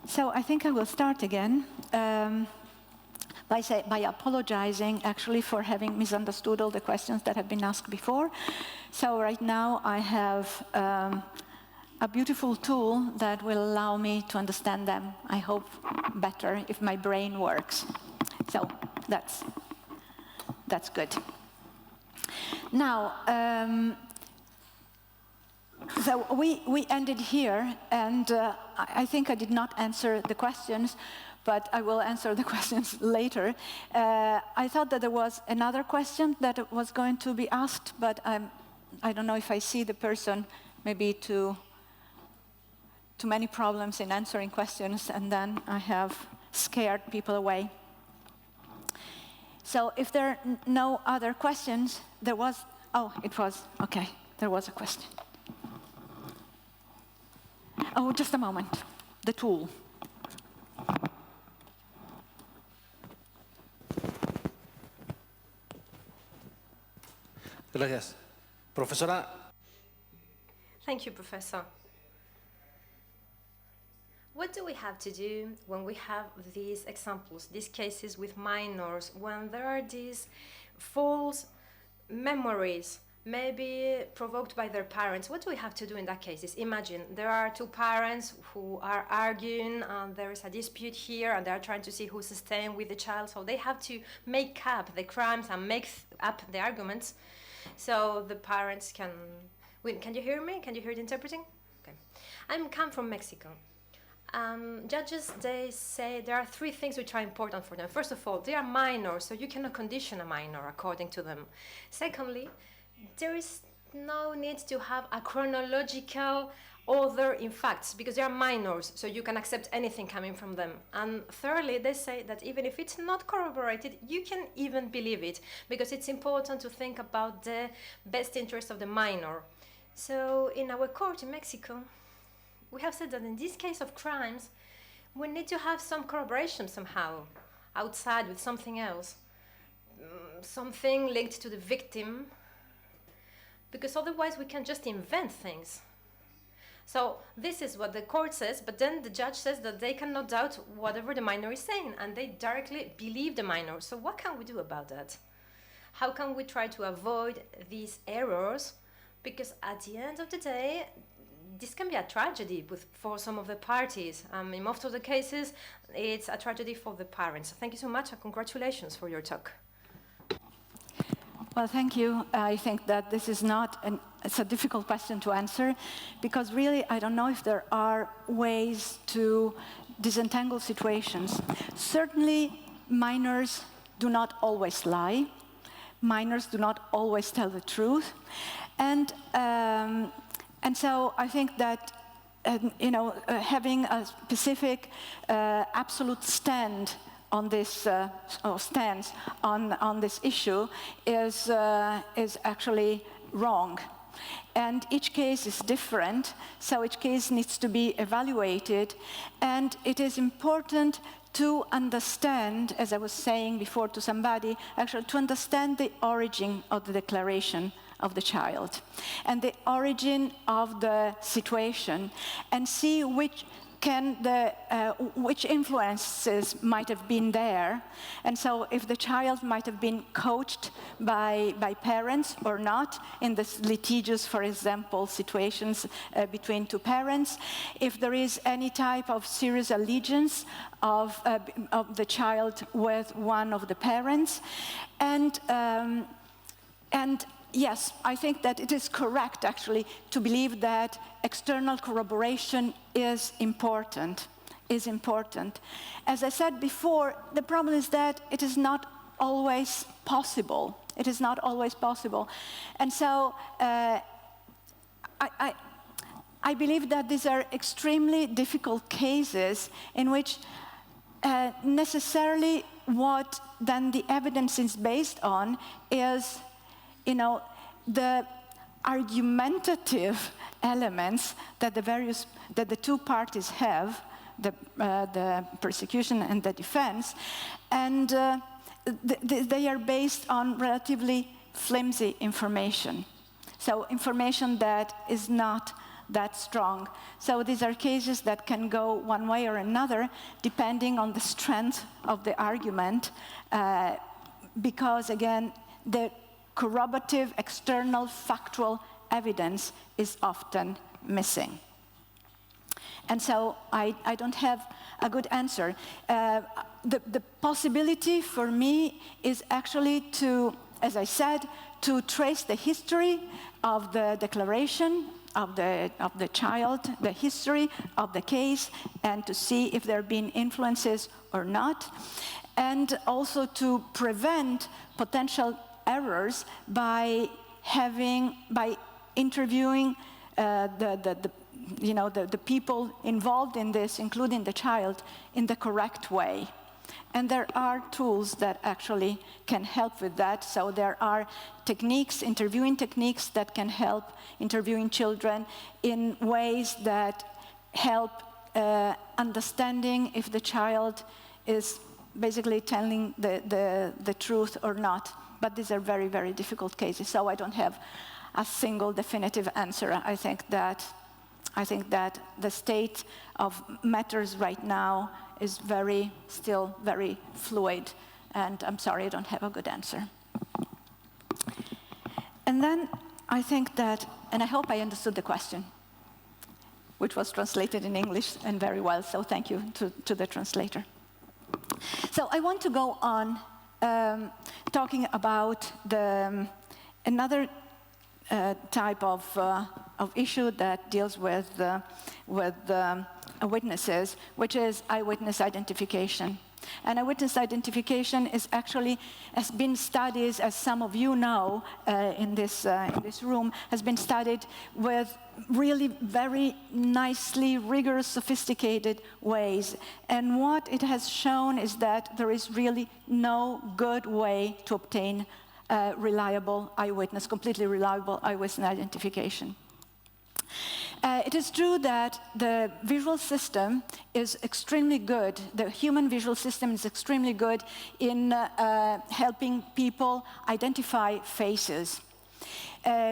So I think I will start again by apologizing actually for having misunderstood all the questions that have been asked before. So right now I have a beautiful tool that will allow me to understand them, I hope, better if my brain works. So that's good. Now, so we ended here, and I think I did not answer the questions, but I will answer the questions later. I thought that there was another question that was going to be asked, but I don't know if I see the person, maybe too many problems in answering questions, and then I have scared people away. So if there are no other questions, there was a question. Oh, just a moment, the tool. Gracias. Profesora. Thank you, Professor. What do we have to do when we have these examples, these cases with minors, when there are these false memories, maybe provoked by their parents? What do we have to do in that case? Imagine there are two parents who are arguing, and there is a dispute here, and they are trying to see who's staying with the child, so they have to make up the crimes and make up the arguments. So the parents can you hear me? Can you hear the interpreting? Okay. I come from Mexico. Judges, they say there are three things which are important for them. First of all, they are minors, so you cannot condition a minor according to them. Secondly, there is no need to have a chronological order in facts, because they are minors, so you can accept anything coming from them. And thirdly, they say that even if it's not corroborated, you can even believe it, because it's important to think about the best interest of the minor. So in our court in Mexico, we have said that in this case of crimes, we need to have some corroboration somehow, outside with something else, something linked to the victim, because otherwise we can just invent things. So this is what the court says, but then the judge says that they cannot doubt whatever the minor is saying, and they directly believe the minor. So what can we do about that? How can we try to avoid these errors? Because at the end of the day, this can be a tragedy for some of the parties. In most of the cases, it's a tragedy for the parents. Thank you so much, and congratulations for your talk. Well, thank you. I think that this is it's a difficult question to answer, because really I don't know if there are ways to disentangle situations. Certainly, minors do not always lie. Minors do not always tell the truth. And so I think that having a specific absolute stand on this stance on this issue is actually wrong. And each case is different, so each case needs to be evaluated, and it is important to understand, as I was saying before to somebody, actually to understand the origin of the declaration of the child and the origin of the situation, and see which influences might have been there. And so if the child might have been coached by parents or not in this litigious, for example, situations between two parents, if there is any type of serious allegiance of the child with one of the parents. And yes, I think that it is correct, actually, to believe that external corroboration is important. As I said before, the problem is that it is not always possible. It is not always possible. And so I believe that these are extremely difficult cases in which necessarily what then the evidence is based on is the argumentative elements that the two parties have, the prosecution and the defense, and they are based on relatively flimsy information. So information that is not that strong. So these are cases that can go one way or another, depending on the strength of the argument, because, again, the corroborative, external, factual evidence is often missing. And so I don't have a good answer. The possibility for me is actually to, as I said, to trace the history of the declaration of the child, the history of the case, and to see if there have been influences or not, and also to prevent potential errors by interviewing the people involved in this, including the child, in the correct way. And there are tools that actually can help with that. So there are techniques, interviewing techniques, that can help interviewing children in ways that help understanding if the child is basically telling the truth or not. But these are very, very difficult cases, so I don't have a single definitive answer. I think that the state of matters right now is still very fluid, and I'm sorry, I don't have a good answer. And then I think that, and I hope I understood the question, which was translated in English and very well, so thank you to the translator. So I want to go on talking about another type of issue that deals with witnesses, which is eyewitness identification. And eyewitness identification has been studied, as some of you know, in this room, has been studied with really very nicely, rigorous, sophisticated ways. And what it has shown is that there is really no good way to obtain reliable eyewitness, completely reliable eyewitness identification. It is true that the visual system is extremely good. The human visual system is extremely good in helping people identify faces.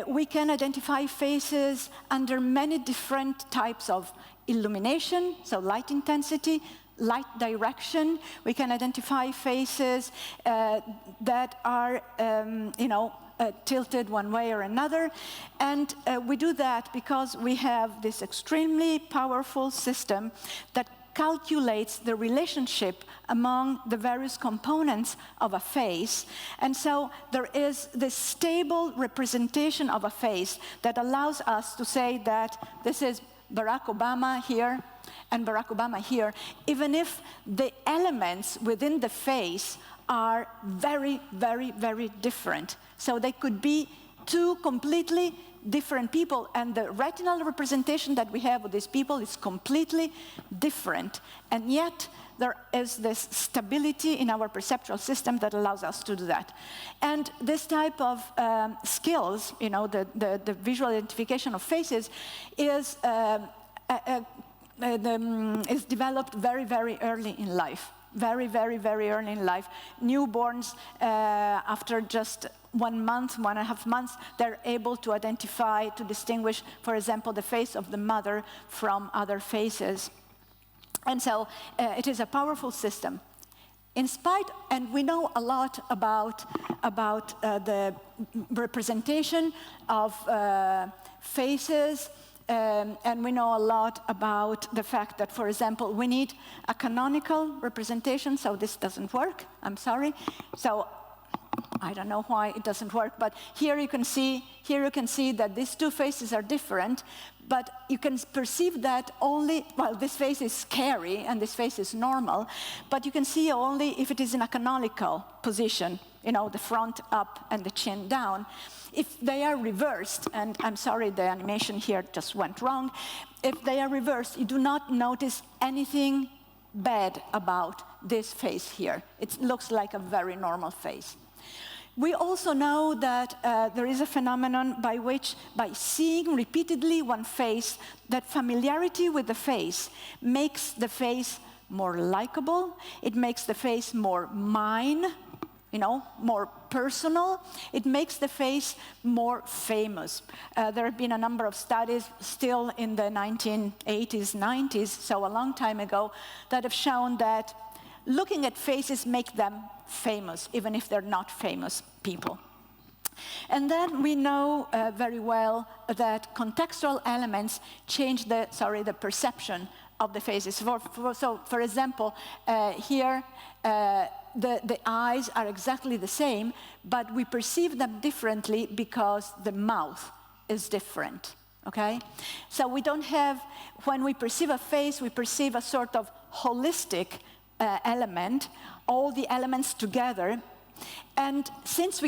We can identify faces under many different types of illumination, so light intensity, light direction. We can identify faces that are, tilted one way or another. And we do that because we have this extremely powerful system that calculates the relationship among the various components of a face. And so there is this stable representation of a face that allows us to say that this is Barack Obama here and Barack Obama here, even if the elements within the face are very, very, very different. So they could be two completely different people, and the retinal representation that we have of these people is completely different. And yet, there is this stability in our perceptual system that allows us to do that. And this type of skills, the visual identification of faces, is developed very, very early in life. Very, very, very early in life. Newborns, after just 1 month, 1.5 months, they're able to identify, to distinguish, for example, the face of the mother from other faces. And so it is a powerful system. In spite, and we know a lot about the representation of faces, and we know a lot about the fact that, for example, we need a canonical representation, so this doesn't work, I'm sorry. So I don't know why it doesn't work, but here you can see that these two faces are different, but you can perceive that only, well, this face is scary and this face is normal, but you can see only if it is in a canonical position, the front up and the chin down. If they are reversed, and I'm sorry, the animation here just went wrong, if they are reversed, you do not notice anything bad about this face here. It looks like a very normal face. We also know that there is a phenomenon by which, by seeing repeatedly one face, that familiarity with the face makes the face more likable, it makes the face more mine, more personal, it makes the face more famous. There have been a number of studies still in the 1980s, 90s, so a long time ago, that have shown that looking at faces make them famous, even if they're not famous people. And then we know very well that contextual elements change the perception of the faces. So, for example, here the eyes are exactly the same, but we perceive them differently because the mouth is different, okay? So we don't have, when we perceive a face, we perceive a sort of holistic element, all the elements together. And since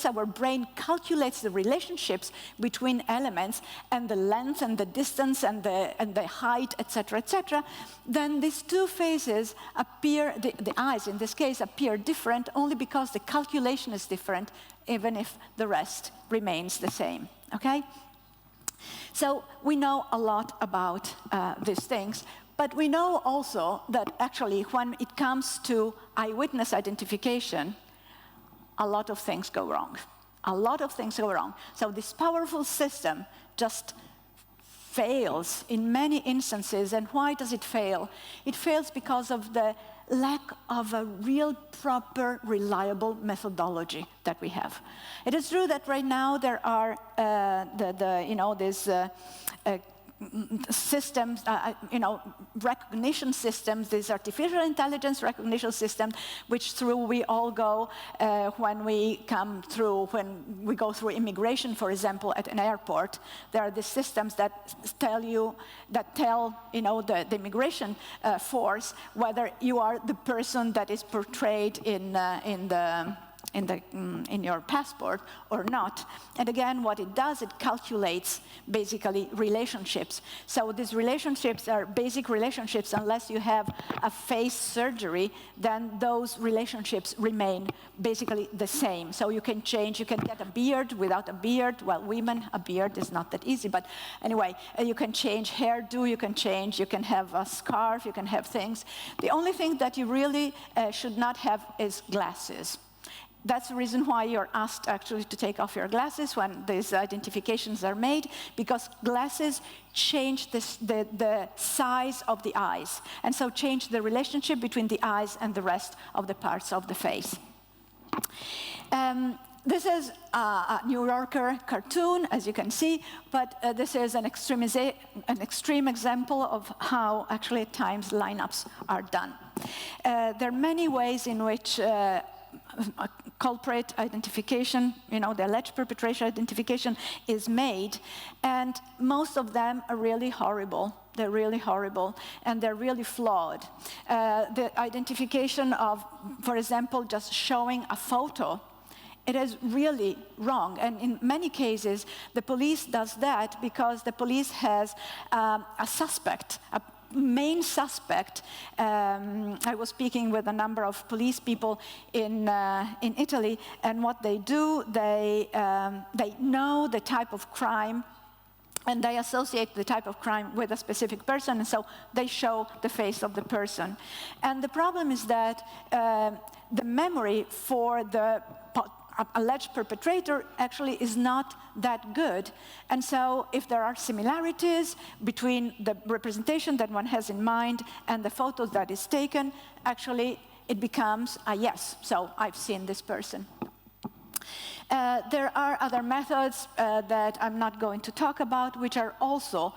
our brain calculates the relationships between elements and the length and the distance and the height, etc., then these two faces appear, the eyes in this case appear different only because the calculation is different, even if the rest remains the same, okay? So we know a lot about these things. But we know also that actually when it comes to eyewitness identification, a lot of things go wrong. A lot of things go wrong. So this powerful system just fails in many instances. And why does it fail? It fails because of the lack of a real, proper, reliable methodology that we have. It is true that right now there are systems, recognition systems, these artificial intelligence recognition systems, which through we all go when we go through immigration, for example, at an airport. There are these systems that tell the immigration force whether you are the person that is portrayed in your passport or not. And again, what it does, it calculates basically relationships. So these relationships are basic relationships. Unless you have a face surgery, then those relationships remain basically the same. So you can change, you can get a beard without a beard. Well, women, a beard is not that easy, but anyway, you can change hairdo, you can have a scarf, you can have things. The only thing that you really should not have is glasses. That's the reason why you're asked actually to take off your glasses when these identifications are made, because glasses change the size of the eyes, and so change the relationship between the eyes and the rest of the parts of the face. This is a New Yorker cartoon, as you can see, but this is an extreme example of how actually at times lineups are done. There are many ways in which culprit identification, the alleged perpetrator identification is made, and most of them are really horrible. They're really horrible, and they're really flawed. The identification of, for example, just showing a photo, it is really wrong. And in many cases, the police does that because the police has a suspect, a main suspect. I was speaking with a number of police people in Italy, and what they do, they know the type of crime, and they associate the type of crime with a specific person, and so they show the face of the person. And the problem is that the memory for the alleged perpetrator actually is not that good. And so if there are similarities between the representation that one has in mind and the photos that is taken, actually it becomes a yes, so I've seen this person. There are other methods that I'm not going to talk about, which are also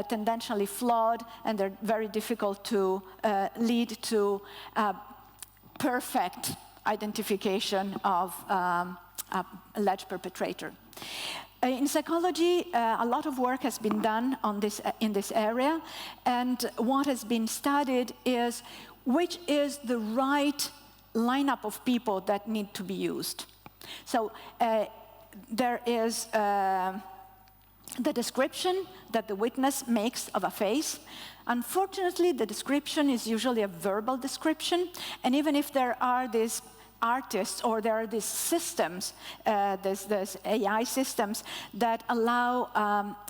tendentially flawed, and they're very difficult to lead to perfect identification of alleged perpetrator. In psychology, a lot of work has been done on this, in this area, and what has been studied is which is the right lineup of people that need to be used. So there is the description that the witness makes of a face. Unfortunately, the description is usually a verbal description, and even if there are these artists, or there are these systems, there's AI systems that allow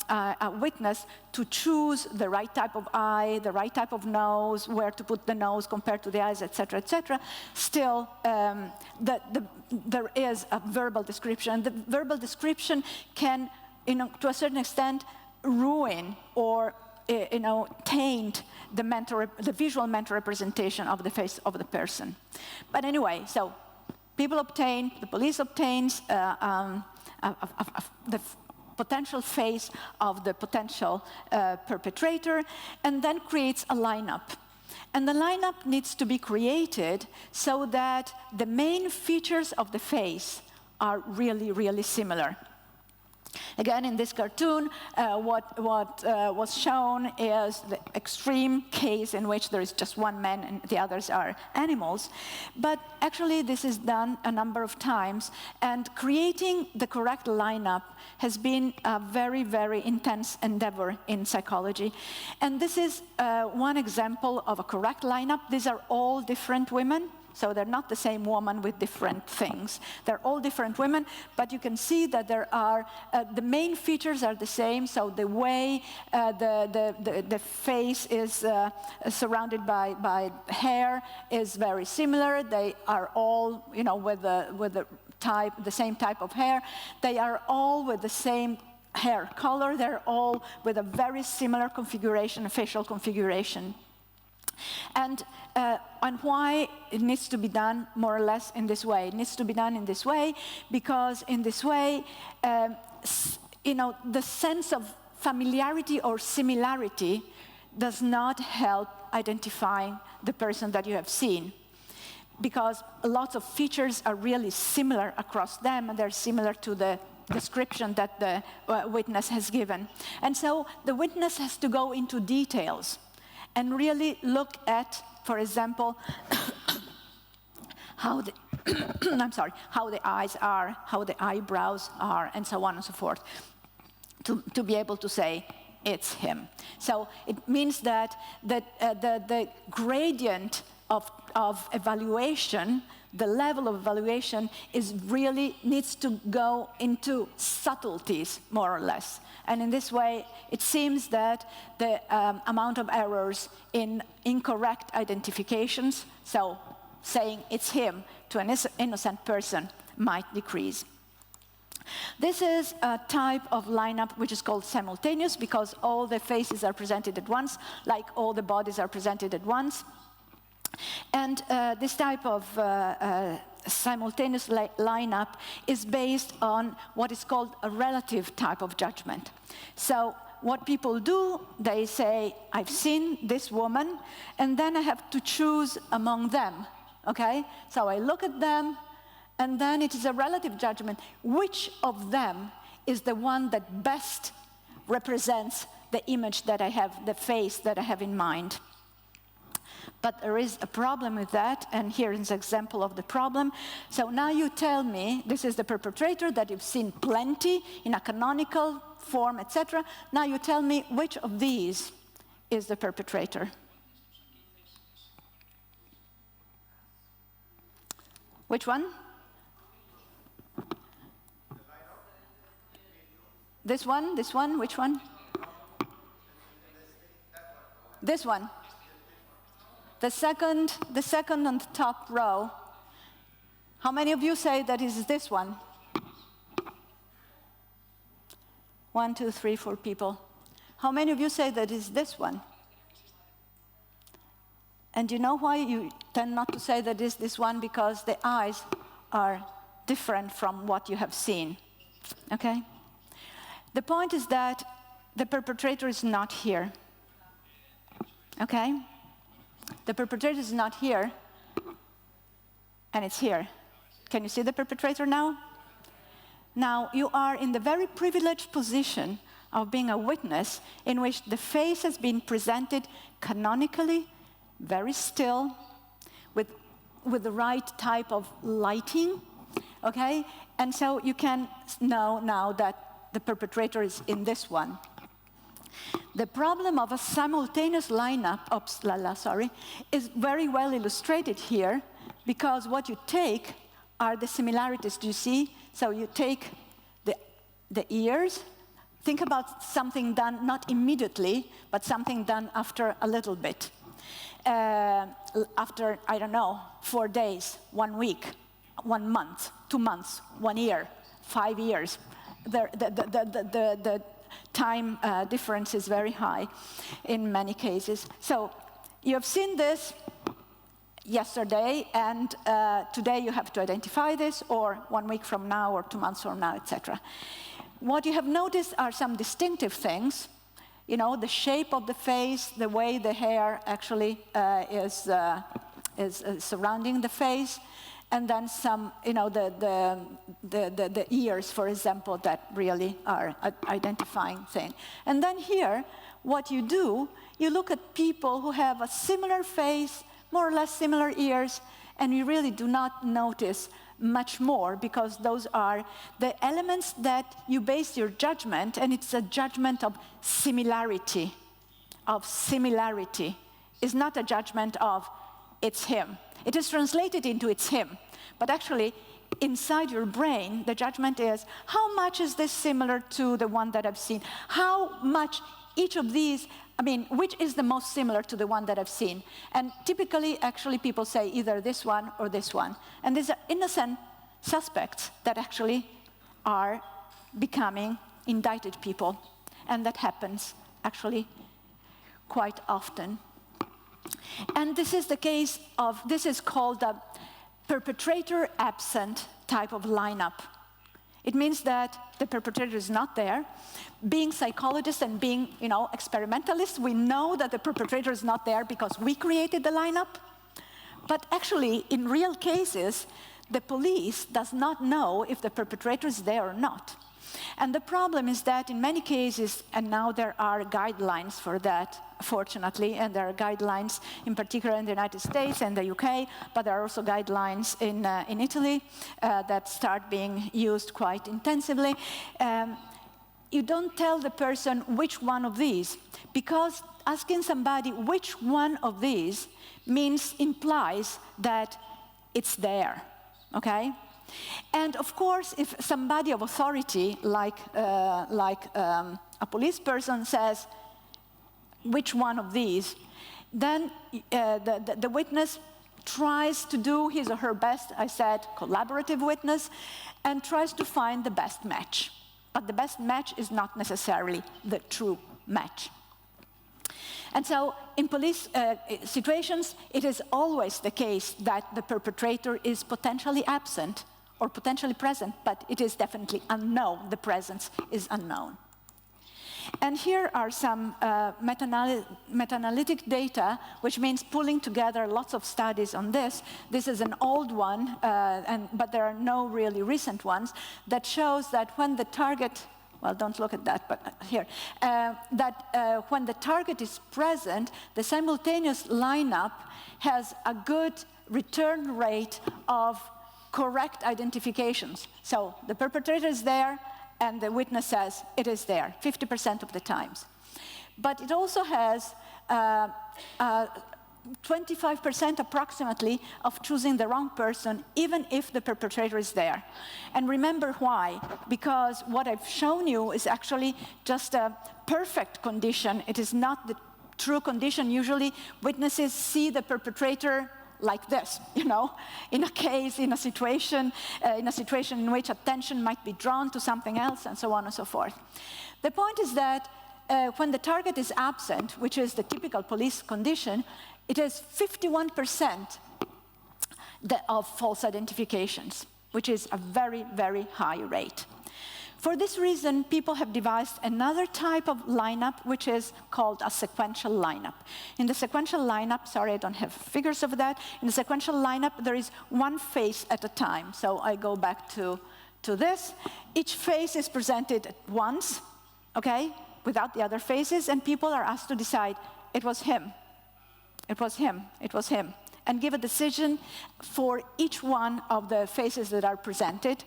a witness to choose the right type of eye, the right type of nose, where to put the nose compared to the eyes, etc., etc. Still, there is a verbal description. And the verbal description can, to a certain extent, ruin or taint the visual mental representation of the face of the person. But anyway, so the police obtains the potential face of the potential perpetrator, and then creates a lineup. And the lineup needs to be created so that the main features of the face are really, really similar. Again, in this cartoon, what was shown is the extreme case in which there is just one man and the others are animals. But actually, this is done a number of times, and creating the correct lineup has been a very, very intense endeavor in psychology. And this is one example of a correct lineup. These are all different women. So they're not the same woman with different things. They're all different women, but you can see that there are, the main features are the same. So the way the face is surrounded by hair is very similar. They are all, with the same type of hair. They are all with the same hair color. They're all with a very similar configuration, facial configuration. And why it needs to be done more or less in this way? It needs to be done in this way because in this way, the sense of familiarity or similarity does not help identifying the person that you have seen, because lots of features are really similar across them, and they're similar to the description that the witness has given. And so the witness has to go into details and really look at, for example, how the how the eyes are, how the eyebrows are, and so on and so forth, to be able to say it's him. So it means that the gradient of evaluation, the level of evaluation, needs to go into subtleties, more or less. And in this way, it seems that the amount of errors in incorrect identifications, so saying it's him to an innocent person, might decrease. This is a type of lineup which is called simultaneous, because all the faces are presented at once, like all the bodies are presented at once. And this type of simultaneous lineup is based on what is called a relative type of judgment. So what people do, they say, I've seen this woman, and then I have to choose among them, okay? So I look at them, and then it is a relative judgment. Which of them is the one that best represents the image that I have, the face that I have in mind? But there is a problem with that, and here is an example of the problem. So now you tell me, this is the perpetrator that you've seen plenty in a canonical form, etc. Now you tell me which of these is the perpetrator. Which one? This one, which one? This one. The second on the top row. How many of you say that is this one? 1, 2, 3, 4 people. How many of you say that is this one? And you know why you tend not to say that is this one? Because the eyes are different from what you have seen, okay? The point is that the perpetrator is not here, okay? The perpetrator is not here, and it's here. Can you see the perpetrator now? Now, you are in the very privileged position of being a witness in which the face has been presented canonically, very still, with the right type of lighting, okay? And so you can know now that the perpetrator is in this one. The problem of a simultaneous lineup, is very well illustrated here, because what you take are the similarities. Do you see? So you take the ears, think about something done not immediately, but something done after a little bit. After, I don't know, 4 days, 1 week, 1 month, 2 months, 1 year, 5 years. The time difference is very high in many cases. So you have seen this yesterday, and today you have to identify this, or 1 week from now, or 2 months from now, etc. What you have noticed are some distinctive things. You know, the shape of the face, the way the hair actually is surrounding the face, and then some, you know, the ears, for example, that really are an identifying thing. And then here, what you do, you look at people who have a similar face, more or less similar ears, and you really do not notice much more, because those are the elements that you base your judgment, and it's a judgment of similarity. It's not a judgment of it's him. It is translated into it's him, but actually inside your brain the judgment is how much is this similar to the one that I've seen? How much each of these, I mean, which is the most similar to the one that I've seen? And typically, actually, people say either this one or this one. And these are innocent suspects that actually are becoming indicted people. And that happens, actually, quite often. And this is the case of, this is called a perpetrator-absent type of lineup. It means that the perpetrator is not there. Being psychologists and being, you know, experimentalists, we know that the perpetrator is not there because we created the lineup. But actually, in real cases, the police does not know if the perpetrator is there or not. And the problem is that in many cases, and now there are guidelines for that, fortunately, and there are guidelines in particular in the United States and the UK, but there are also guidelines in Italy that start being used quite intensively. You don't tell the person which one of these, because asking somebody which one of these implies that it's there, okay? And of course, if somebody of authority, like a police person, says, which one of these, then the witness tries to do his or her best, I said, collaborative witness, and tries to find the best match. But the best match is not necessarily the true match. And so in police situations, it is always the case that the perpetrator is potentially absent or potentially present, but it is definitely unknown. The presence is unknown. And here are some meta-analytic data, which means pulling together lots of studies on this. This is an old one, but there are no really recent ones, that shows that when the target, well, don't look at that, but here, when the target is present, the simultaneous lineup has a good return rate of correct identifications. So the perpetrator is there, and the witness says it is there, 50% of the times. But it also has 25% approximately of choosing the wrong person, even if the perpetrator is there. And remember why? Because what I've shown you is actually just a perfect condition. It is not the true condition. Usually witnesses see the perpetrator like this, you know, in a case, in a situation in which attention might be drawn to something else, and so on and so forth. The point is that when the target is absent, which is the typical police condition, it is 51% of false identifications, which is a very, very high rate. For this reason, people have devised another type of lineup, which is called a sequential lineup. In the sequential lineup, sorry, I don't have figures of that. In the sequential lineup, there is one face at a time. So I go back to this. Each face is presented at once, okay, without the other faces, and people are asked to decide, it was him, it was him, it was him, and give a decision for each one of the faces that are presented.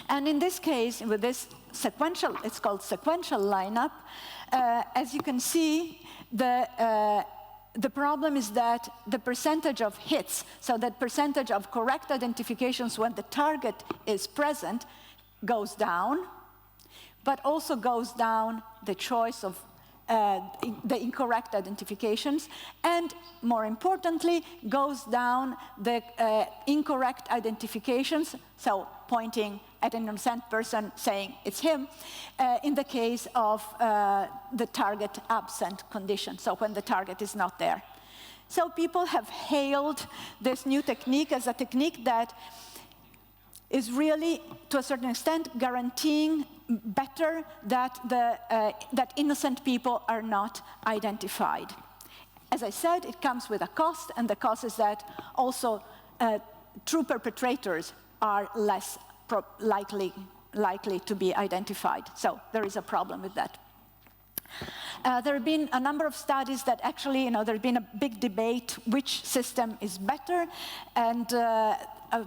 And in this case, with this sequential, it's called sequential lineup, as you can see, the the problem is that the percentage of hits, so that percentage of correct identifications when the target is present, goes down, but also goes down the choice of the incorrect identifications, and more importantly, goes down the incorrect identifications, so pointing at an innocent person saying it's him, in the case of the target absent condition, so when the target is not there. So people have hailed this new technique as a technique that is really, to a certain extent, guaranteeing better that, that innocent people are not identified. As I said, it comes with a cost, and the cost is that also true perpetrators are less likely to be identified. So there is a problem with that. There have been a number of studies that actually, there's been a big debate which system is better, and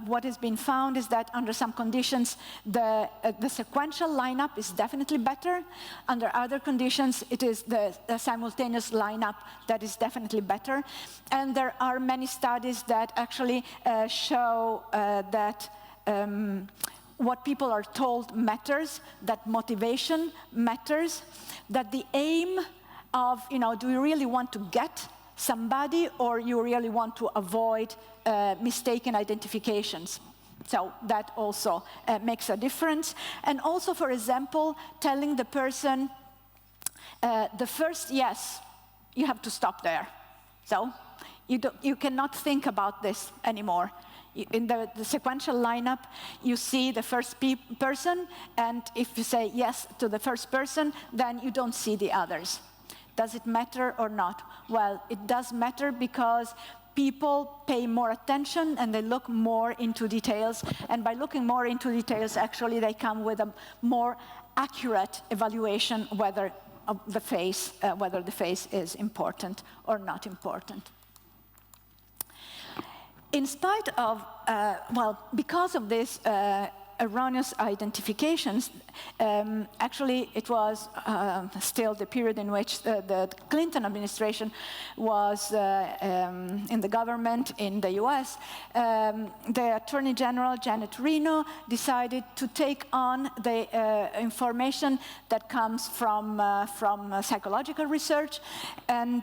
what has been found is that under some conditions, the sequential lineup is definitely better. Under other conditions, it is the simultaneous lineup that is definitely better. And there are many studies that actually show that what people are told matters, that motivation matters, that the aim of, do you really want to get somebody or you really want to avoid mistaken identifications? So that also makes a difference. And also, for example, telling the person, the first yes, you have to stop there. So you cannot think about this anymore. In the sequential lineup, you see the first person, and if you say yes to the first person, then you don't see the others. Does it matter or not? Well, it does matter because people pay more attention and they look more into details, and by looking more into details, actually they come with a more accurate evaluation whether the face is important or not important. In spite of, because of this erroneous identifications, actually it was still the period in which the Clinton administration was in the government in the US. The Attorney General, Janet Reno, decided to take on the information that comes from psychological research, and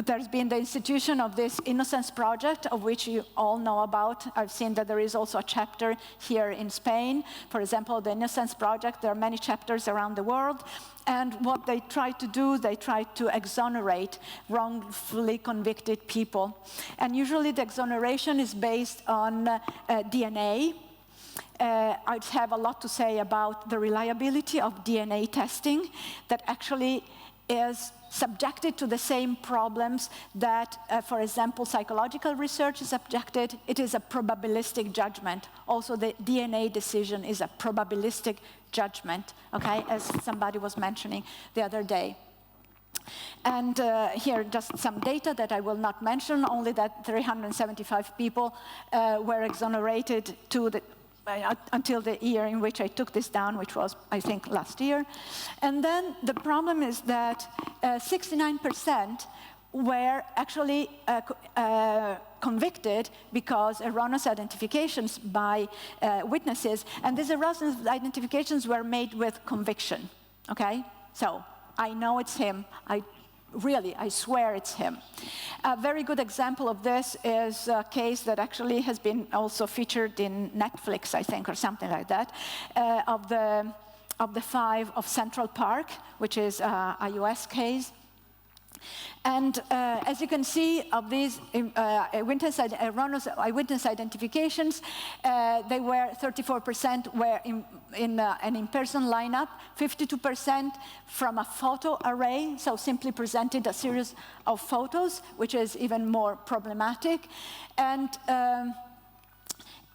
there's been the institution of this Innocence Project, of which you all know about. I've seen that there is also a chapter here in Spain. For example, the Innocence Project, there are many chapters around the world. And what they try to do, they try to exonerate wrongfully convicted people. And usually the exoneration is based on DNA. I'd have a lot to say about the reliability of DNA testing that actually is subjected to the same problems that, for example, psychological research is subjected. It is a probabilistic judgment. Also, the DNA decision is a probabilistic judgment, okay, as somebody was mentioning the other day. And here, just some data that I will not mention, only that 375 people were exonerated until the year in which I took this down, which was, I think, last year. And then the problem is that 69% were actually convicted because erroneous identifications by witnesses, and these erroneous identifications were made with conviction, okay? So, I know it's him, I swear it's him. A very good example of this is a case that actually has been also featured in Netflix, I think, or something like that, of the 5 of Central Park, which is a US case. And as you can see, of these erroneous eyewitness identifications, they were 34% were in an in-person lineup, 52% from a photo array, so simply presented a series of photos, which is even more problematic. And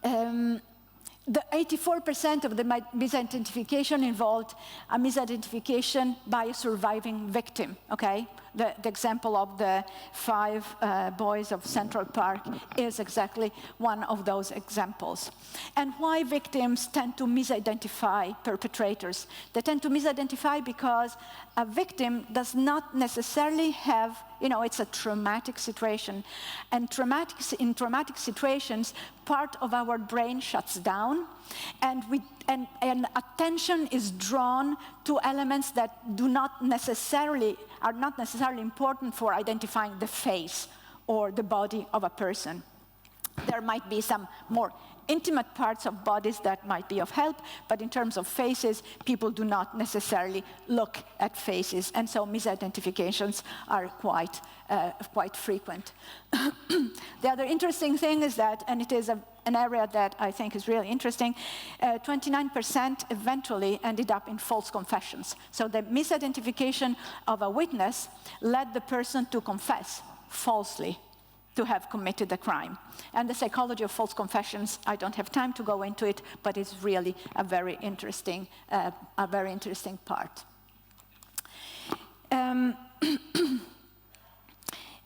the 84% of the misidentification involved a misidentification by a surviving victim, okay? The example of the 5 boys of Central Park is exactly one of those examples. And why victims tend to misidentify perpetrators? They tend to misidentify because a victim does not necessarily have it's a traumatic situation. And in traumatic situations, part of our brain shuts down, and attention is drawn to elements that are not necessarily important for identifying the face or the body of a person. There might be some more intimate parts of bodies that might be of help, but in terms of faces, people do not necessarily look at faces, and so misidentifications are quite frequent. The other interesting thing is that, and it is an area that I think is really interesting, 29% eventually ended up in false confessions. So the misidentification of a witness led the person to confess falsely to have committed a crime. And the psychology of false confessions, I don't have time to go into it, but it's really a very interesting part. And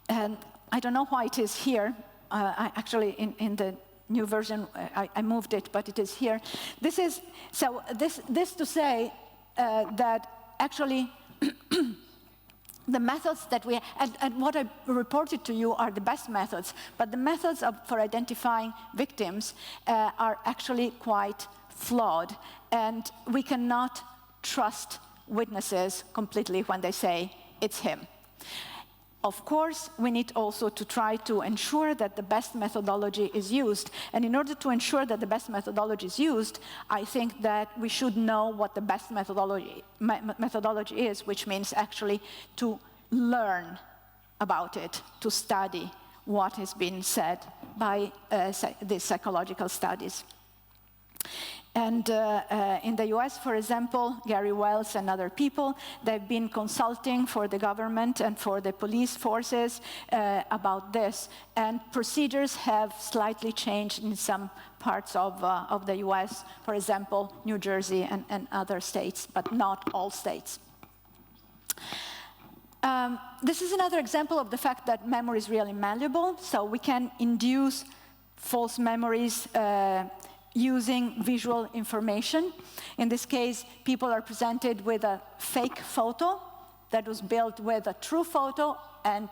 I don't know why it is here. Actually, in the new version, I moved it, but it is here. This to say that actually the methods that and what I reported to you are the best methods, but the methods for identifying victims are actually quite flawed, and we cannot trust witnesses completely when they say it's him. Of course, we need also to try to ensure that the best methodology is used. And in order to ensure that the best methodology is used, I think that we should know what the best methodology is, which means actually to learn about it, to study what has been said by these psychological studies. And in the US, for example, Gary Wells and other people, they've been consulting for the government and for the police forces about this. And procedures have slightly changed in some parts of the US, for example, New Jersey and other states, but not all states. This is another example of the fact that memory is really malleable. So we can induce false memories using visual information. In this case, people are presented with a fake photo that was built with a true photo and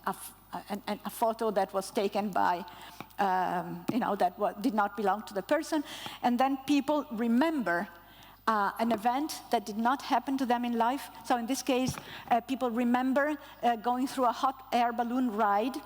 a photo that was taken by, did not belong to the person. And then people remember an event that did not happen to them in life. So in this case, people remember going through a hot air balloon ride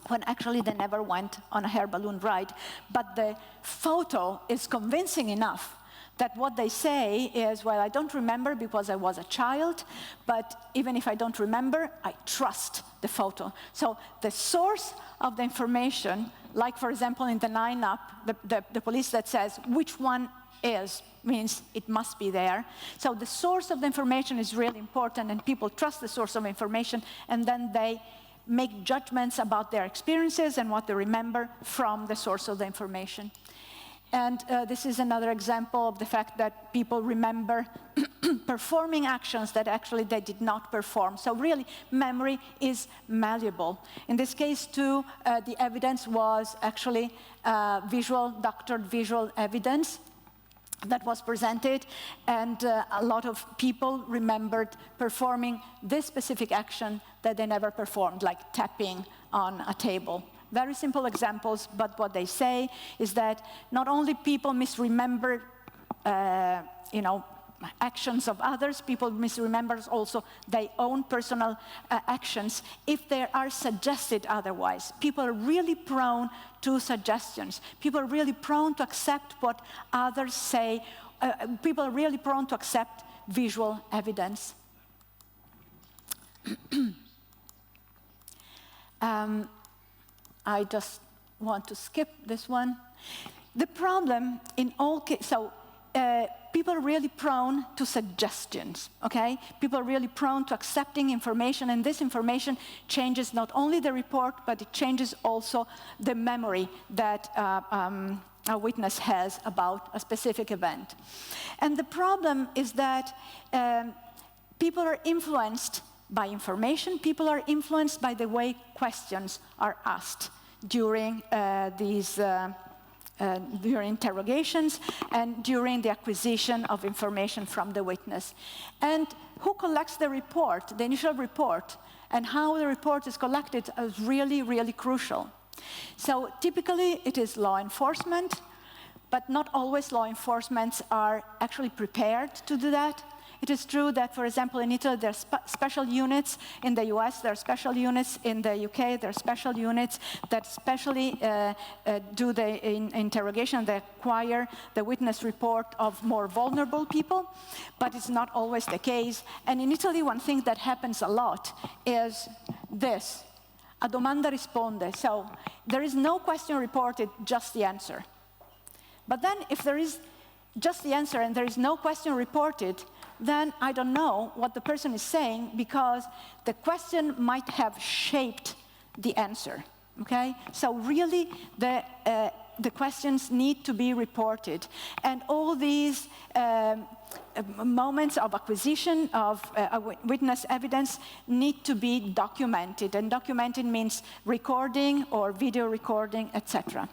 when actually they never went on a air balloon ride. But the photo is convincing enough that what they say is, well, I don't remember because I was a child, but even if I don't remember, I trust the photo. So the source of the information, like for example in the 9-up, the police that says which one is, means it must be there. So the source of the information is really important, and people trust the source of information, and then they make judgments about their experiences and what they remember from the source of the information. And this is another example of the fact that people remember performing actions that actually they did not perform. So really, memory is malleable. In this case, too, the evidence was actually doctored visual evidence that was presented, and a lot of people remembered performing this specific action that they never performed, like tapping on a table. Very simple examples, but what they say is that not only people misremember, actions of others, people misremember also their own personal actions if they are suggested otherwise. People are really prone to suggestions. People are really prone to accept what others say. People are really prone to accept visual evidence. I just want to skip this one. The problem in all cases, people are really prone to suggestions, okay? People are really prone to accepting information, and this information changes not only the report, but it changes also the memory that a witness has about a specific event. And the problem is that people are influenced by information. People are influenced by the way questions are asked during during interrogations and during the acquisition of information from the witness. And who collects the report, the initial report, and how the report is collected is really, really crucial. So typically it is law enforcement, but not always law enforcement are actually prepared to do that. It is true that, for example, in Italy, there are special units. In the US, there are special units. In the UK, there are special units that specially do the interrogation. They acquire the witness report of more vulnerable people, but it's not always the case. And in Italy, one thing that happens a lot is this, a domanda risponde. So there is no question reported, just the answer. But then if there is just the answer and there is no question reported, then I don't know what the person is saying, because the question might have shaped the answer, okay? So really, the questions need to be reported. And all these moments of acquisition of witness evidence need to be documented. And documented means recording or video recording, etc.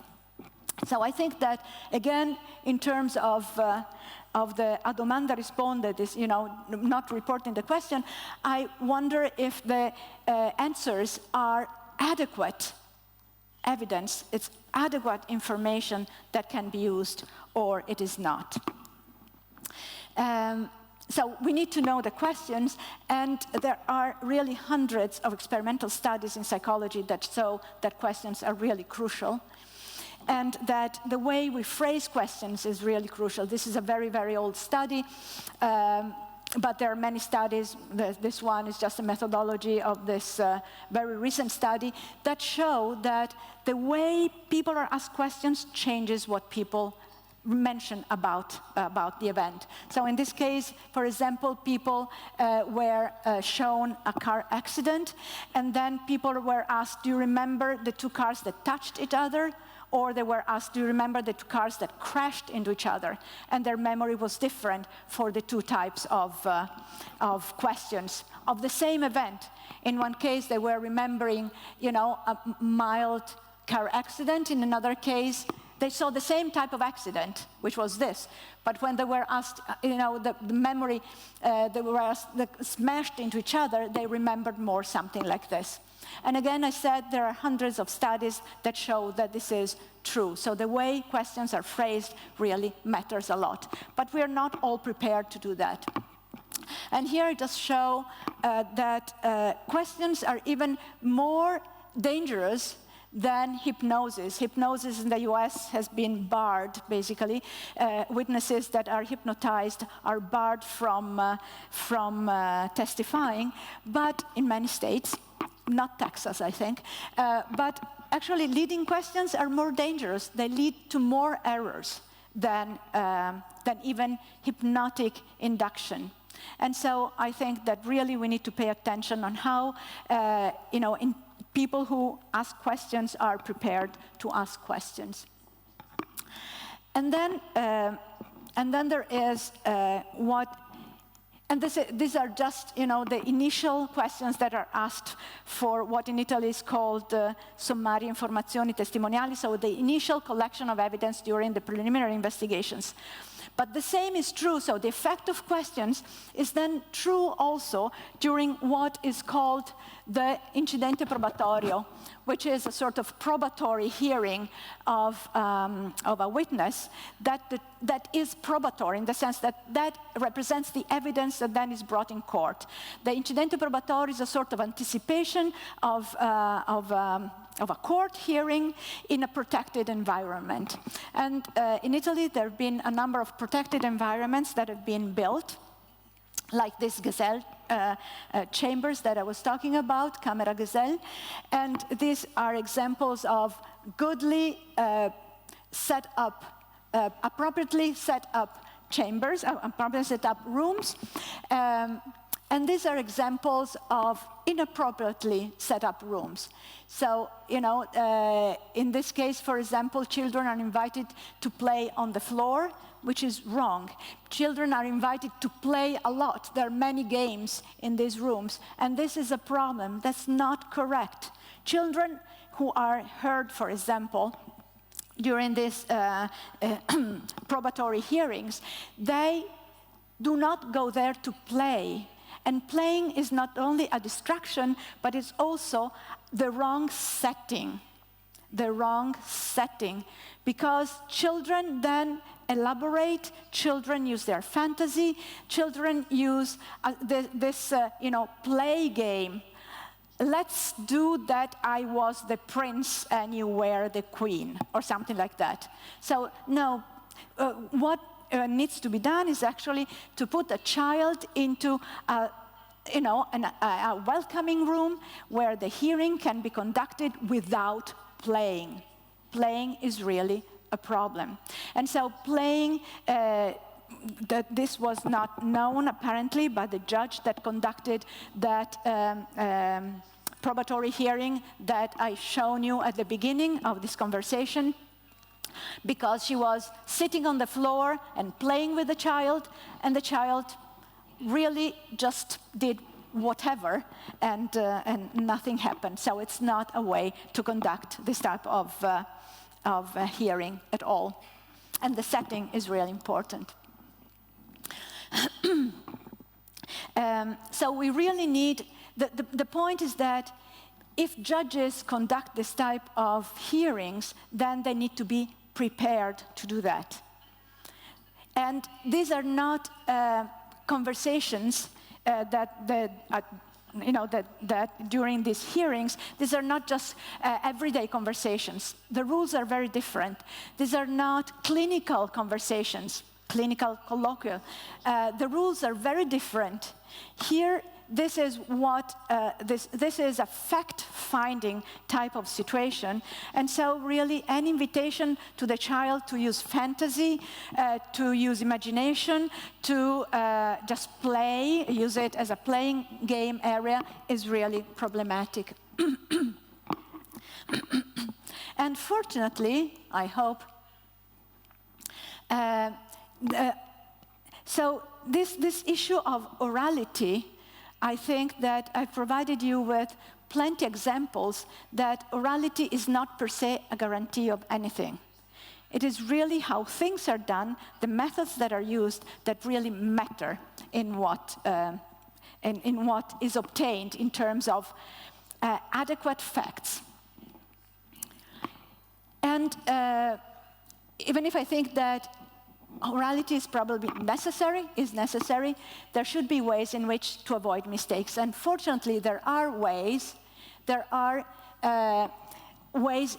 So I think that, again, in terms of the a domanda risponde, this, not reporting the question, I wonder if the answers are adequate evidence, it's adequate information that can be used, or it is not. So we need to know the questions, and there are really hundreds of experimental studies in psychology that show that questions are really crucial, and that the way we phrase questions is really crucial. This is a very, very old study, but there are many studies. This one is just a methodology of this very recent study that show that the way people are asked questions changes what people mention about the event. So in this case, for example, people were shown a car accident, and then people were asked, do you remember the two cars that touched each other? Or they were asked, do you remember the two cars that crashed into each other? And their memory was different for the two types of questions of the same event. In one case, they were remembering, a mild car accident. In another case, they saw the same type of accident, which was this. But when they were asked, the memory, they were asked, smashed into each other, they remembered more something like this. And again, I said there are hundreds of studies that show that this is true. So the way questions are phrased really matters a lot. But we are not all prepared to do that. And here I just show that questions are even more dangerous than hypnosis. Hypnosis in the US has been barred, basically. Witnesses that are hypnotized are barred from testifying, but in many states, not Texas, I think, but actually leading questions are more dangerous. They lead to more errors than even hypnotic induction. And so I think that really we need to pay attention on how, people who ask questions are prepared to ask questions. And then there is these are just, the initial questions that are asked for what in Italy is called sommarie informazioni testimoniali, so the initial collection of evidence during the preliminary investigations. But the same is true, so the effect of questions is then true also during what is called the incidente probatorio, which is a sort of probatory hearing of a witness that is probatory in the sense that represents the evidence that then is brought in court. The incidente probatorio is a sort of anticipation of a court hearing in a protected environment. And in Italy, there have been a number of protected environments that have been built, like this Gazelle chambers that I was talking about, Camera Gazelle. And these are examples of goodly set up, appropriately set up chambers, appropriately set up rooms. And these are examples of inappropriately set up rooms. So, in this case, for example, children are invited to play on the floor, which is wrong. Children are invited to play a lot. There are many games in these rooms, and this is a problem. That's not correct. Children who are heard, for example, during these probatory hearings, they do not go there to play. And playing is not only a distraction, but it's also the wrong setting. The wrong setting. Because children then elaborate, children use their fantasy, children use this play game. Let's do that I was the prince and you were the queen, or something like that. So no, what needs to be done is actually to put a child into a welcoming room where the hearing can be conducted without playing. Playing is really a problem. And so playing, that this was not known apparently by the judge that conducted that probatory hearing that I shown you at the beginning of this conversation, because she was sitting on the floor and playing with the child, and the child really just did whatever, and nothing happened. So it's not a way to conduct this type of hearing at all. And the setting is really important. So we really need, the point is that if judges conduct this type of hearings, then they need to be prepared to do that. And these are not conversations that during these hearings, these are not just everyday conversations. The rules are very different. These are not clinical conversations, clinical colloquial. The rules are very different. Here, this is what this is a fact-finding type of situation, and so really an invitation to the child to use fantasy, to use imagination, to just play, use it as a playing game area is really problematic. And fortunately, I hope, so this issue of orality, I think that I've provided you with plenty of examples that orality is not per se a guarantee of anything. It is really how things are done, the methods that are used, that really matter in what is obtained in terms of adequate facts. And even if I think that orality is probably necessary, there should be ways in which to avoid mistakes. And fortunately, there are ways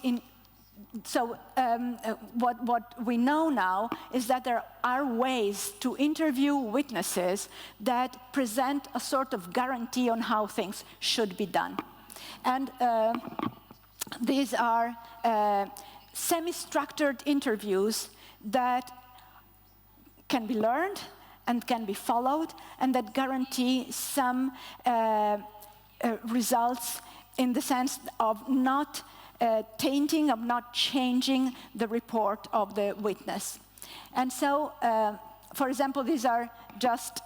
in, so what we know now is that there are ways to interview witnesses that present a sort of guarantee on how things should be done. And these are semi-structured interviews that can be learned and can be followed, and that guarantee some results in the sense of not tainting, of not changing the report of the witness. And so, for example, these are just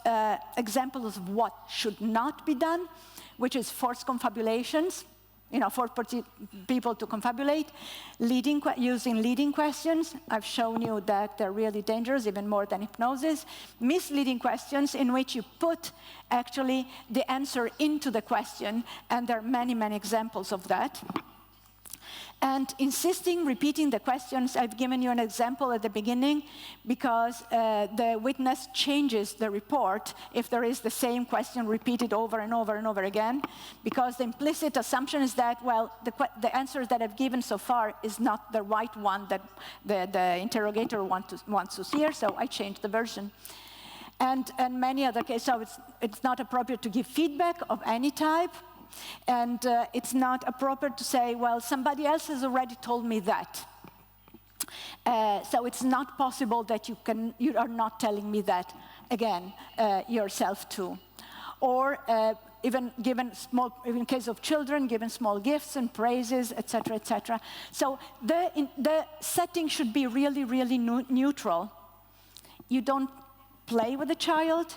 examples of what should not be done, which is forced confabulations. For people to confabulate, using leading questions. I've shown you that they're really dangerous, even more than hypnosis. Misleading questions in which you put actually the answer into the question, and there are many, many examples of that. And insisting, repeating the questions. I've given you an example at the beginning because the witness changes the report if there is the same question repeated over and over and over again, because the implicit assumption is that, well, the answer that I've given so far is not the right one that the interrogator wants to hear, so I change the version. And many other cases, so it's not appropriate to give feedback of any type. And it's not appropriate to say, well, somebody else has already told me that. So it's not possible that you are not telling me that again yourself too. Or even in case of children, given small gifts and praises, etc., etc. So the setting should be really, really neutral. You don't play with the child.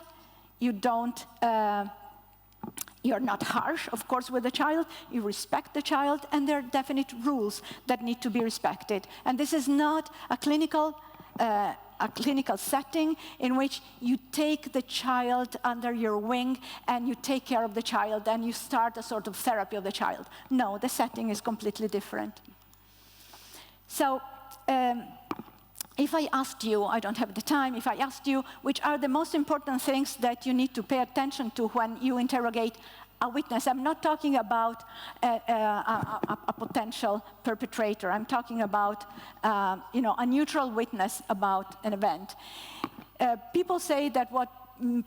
You're not harsh, of course, with the child. You respect the child, and there are definite rules that need to be respected. And this is not a clinical a clinical setting in which you take the child under your wing and you take care of the child and you start a sort of therapy of the child. No, the setting is completely different. So if I asked you, I don't have the time, if I asked you which are the most important things that you need to pay attention to when you interrogate a witness, I'm not talking about a potential perpetrator. I'm talking about a neutral witness about an event. People say that what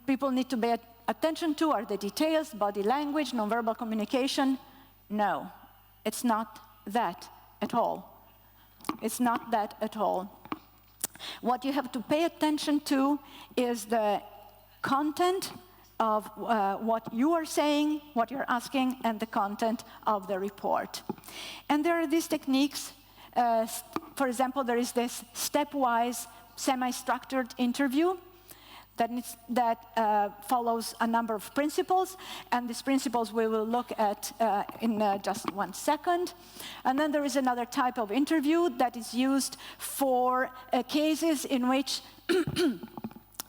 people need to pay attention to are the details, body language, nonverbal communication. No, it's not that at all. It's not that at all. What you have to pay attention to is the content of what you are saying, what you're asking, and the content of the report. And there are these techniques. For example, there is this stepwise semi-structured interview that follows a number of principles, and these principles we will look at in just 1 second. And then there is another type of interview that is used for cases in which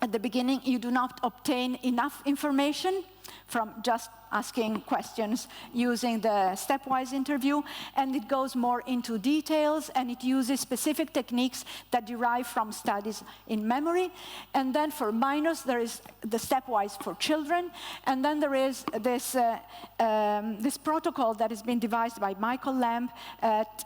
at the beginning you do not obtain enough information from just asking questions using the stepwise interview, and it goes more into details, and it uses specific techniques that derive from studies in memory. And then for minors, there is the stepwise for children, and then there is this, this protocol that has been devised by Michael Lamb at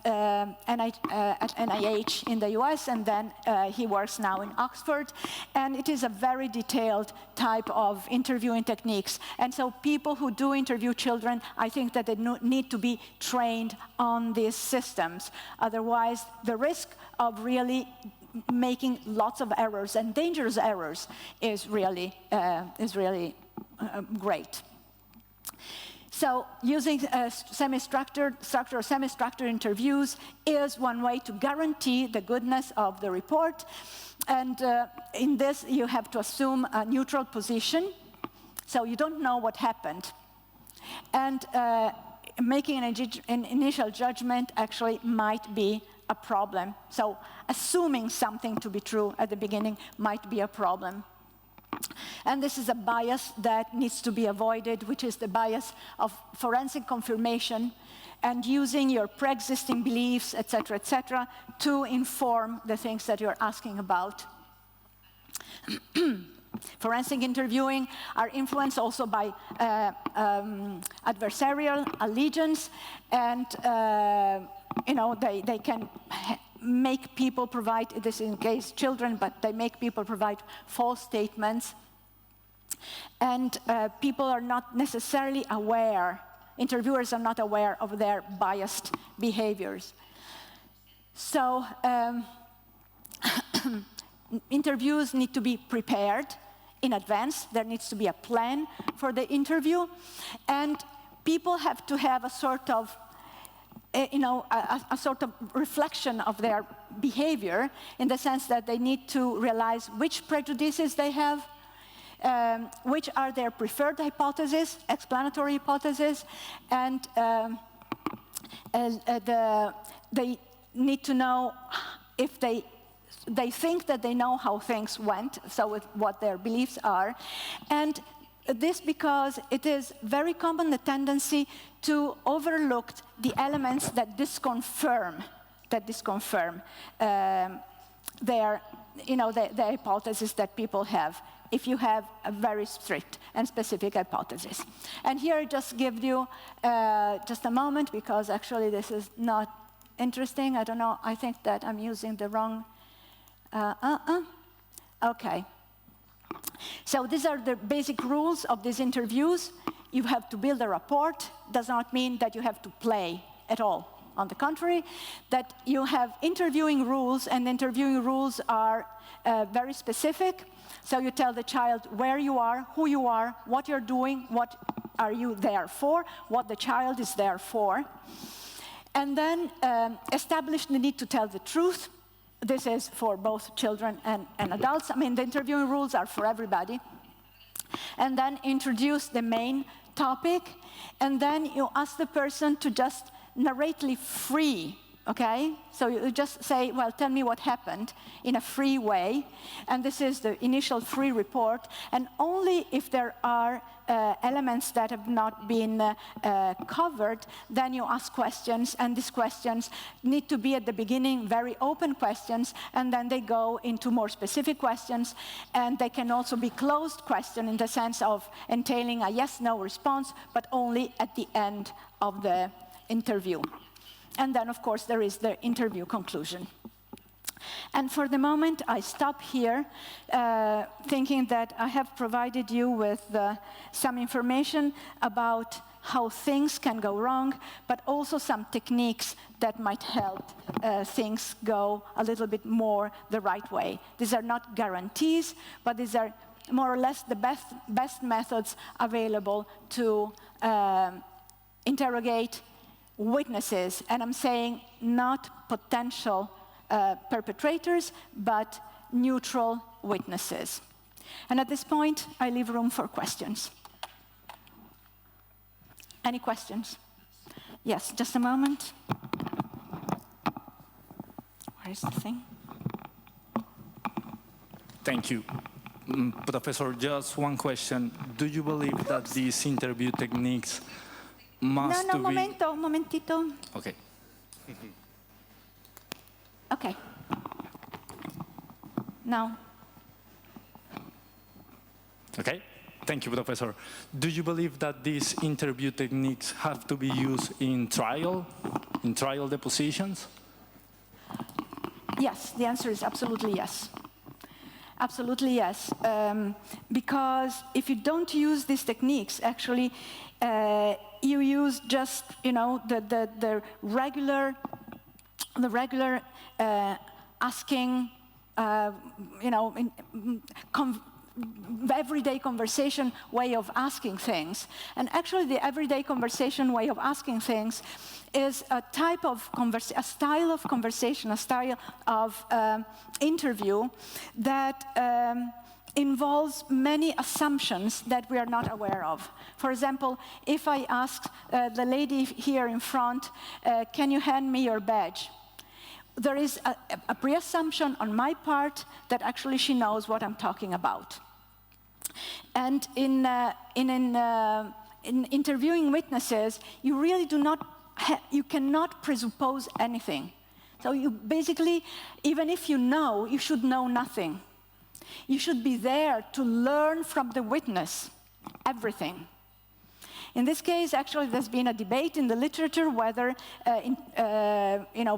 NIH in the US, and then he works now in Oxford, and it is a very detailed type of interviewing techniques. And so people who do interview children, I think that they need to be trained on these systems. Otherwise, the risk of really making lots of errors and dangerous errors is really great. So using semi-structured interviews is one way to guarantee the goodness of the report. And in this, you have to assume a neutral position. So you don't know what happened. And making an initial judgment actually might be a problem. So assuming something to be true at the beginning might be a problem. And this is a bias that needs to be avoided, which is the bias of forensic confirmation and using your pre-existing beliefs, et cetera, to inform the things that you're asking about. Forensic interviewing are influenced also by adversarial allegiance, and they can make people provide, this in case children, but they make people provide false statements. And people are not necessarily aware, interviewers are not aware of their biased behaviors. So interviews need to be prepared in advance. There needs to be a plan for the interview. And people have to have a sort of a sort of reflection of their behavior, in the sense that they need to realize which prejudices they have, which are their preferred hypotheses, explanatory hypotheses, and they need to know if they think that they know how things went, so what their beliefs are. And this because it is very common, the tendency to overlook the elements that disconfirm the hypothesis that people have, if you have a very strict and specific hypothesis. And here I just give you just a moment, because actually this is not interesting. I don't know, I think that I'm using the wrong, okay. So these are the basic rules of these interviews. You have to build a rapport. Does not mean that you have to play at all. On the contrary, that you have interviewing rules, and interviewing rules are very specific. So you tell the child where you are, who you are, what you're doing, what are you there for, what the child is there for. And then establish the need to tell the truth. This is for both children and adults. I mean, the interviewing rules are for everybody. And then introduce the main topic, and then you ask the person to just narratively free okay? So you just say, well, tell me what happened in a free way, and this is the initial free report, and only if there are elements that have not been covered, then you ask questions, and these questions need to be at the beginning very open questions, and then they go into more specific questions, and they can also be closed questions in the sense of entailing a yes-no response, but only at the end of the interview. And then, of course, there is the interview conclusion. And for the moment, I stop here, thinking that I have provided you with some information about how things can go wrong, but also some techniques that might help things go a little bit more the right way. These are not guarantees, but these are more or less the best methods available to interrogate witnesses, and I'm saying not potential perpetrators, but neutral witnesses. And at this point, I leave room for questions. Any questions? Yes, just a moment. Where is the thing? Thank you. Professor, just one question. Do you believe that these interview techniques must be... momentito. Okay. Okay. Now. Okay. Thank you, Professor. Do you believe that these interview techniques have to be used in trial depositions? Yes, the answer is absolutely yes. Absolutely yes. Because if you don't use these techniques, actually, you use just, the regular asking, everyday conversation way of asking things. And actually, the everyday conversation way of asking things is a type of a style of conversation, a style of interview that involves many assumptions that we are not aware of. For example, if I ask the lady here in front, can you hand me your badge? There is a pre-assumption on my part that actually she knows what I'm talking about. And in interviewing witnesses, you really you cannot presuppose anything. So you basically, even if you know, you should know nothing. You should be there to learn from the witness everything. In this case, actually, there's been a debate in the literature whether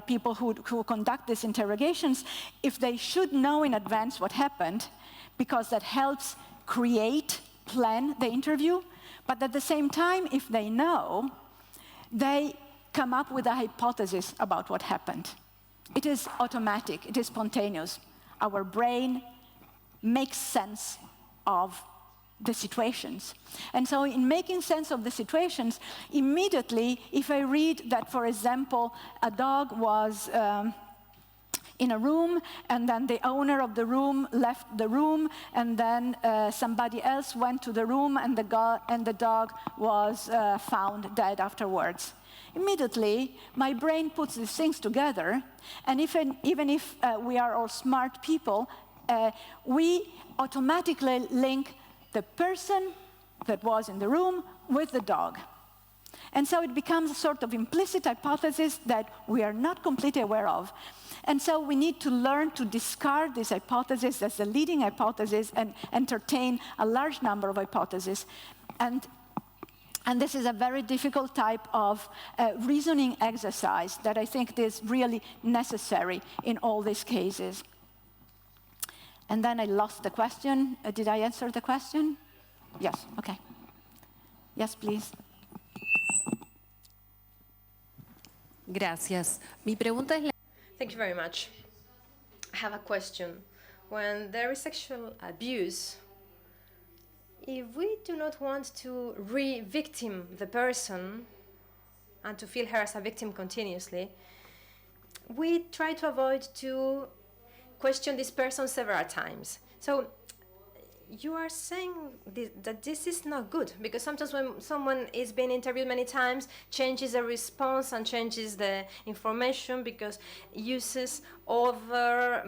people who conduct these interrogations, if they should know in advance what happened, because that helps plan the interview, but at the same time, if they know, they come up with a hypothesis about what happened. It is automatic, it is spontaneous. Our brain makes sense of the situations. And so in making sense of the situations, immediately, if I read that, for example, a dog was in a room, and then the owner of the room left the room, and then somebody else went to the room, and the dog was found dead afterwards. Immediately, my brain puts these things together, and even if we are all smart people, we automatically link the person that was in the room with the dog. And so it becomes a sort of implicit hypothesis that we are not completely aware of. And so we need to learn to discard this hypothesis as the leading hypothesis and entertain a large number of hypotheses. And this is a very difficult type of reasoning exercise that I think is really necessary in all these cases. And then I lost the question. Did I answer the question? Yes, okay. Yes, please. Gracias. Mi pregunta es Thank you very much. I have a question. When there is sexual abuse, if we do not want to re-victim the person and to feel her as a victim continuously, we try to avoid to question this person several times. So you are saying that this is not good, because sometimes when someone is being interviewed many times, changes the response and changes the information because uses other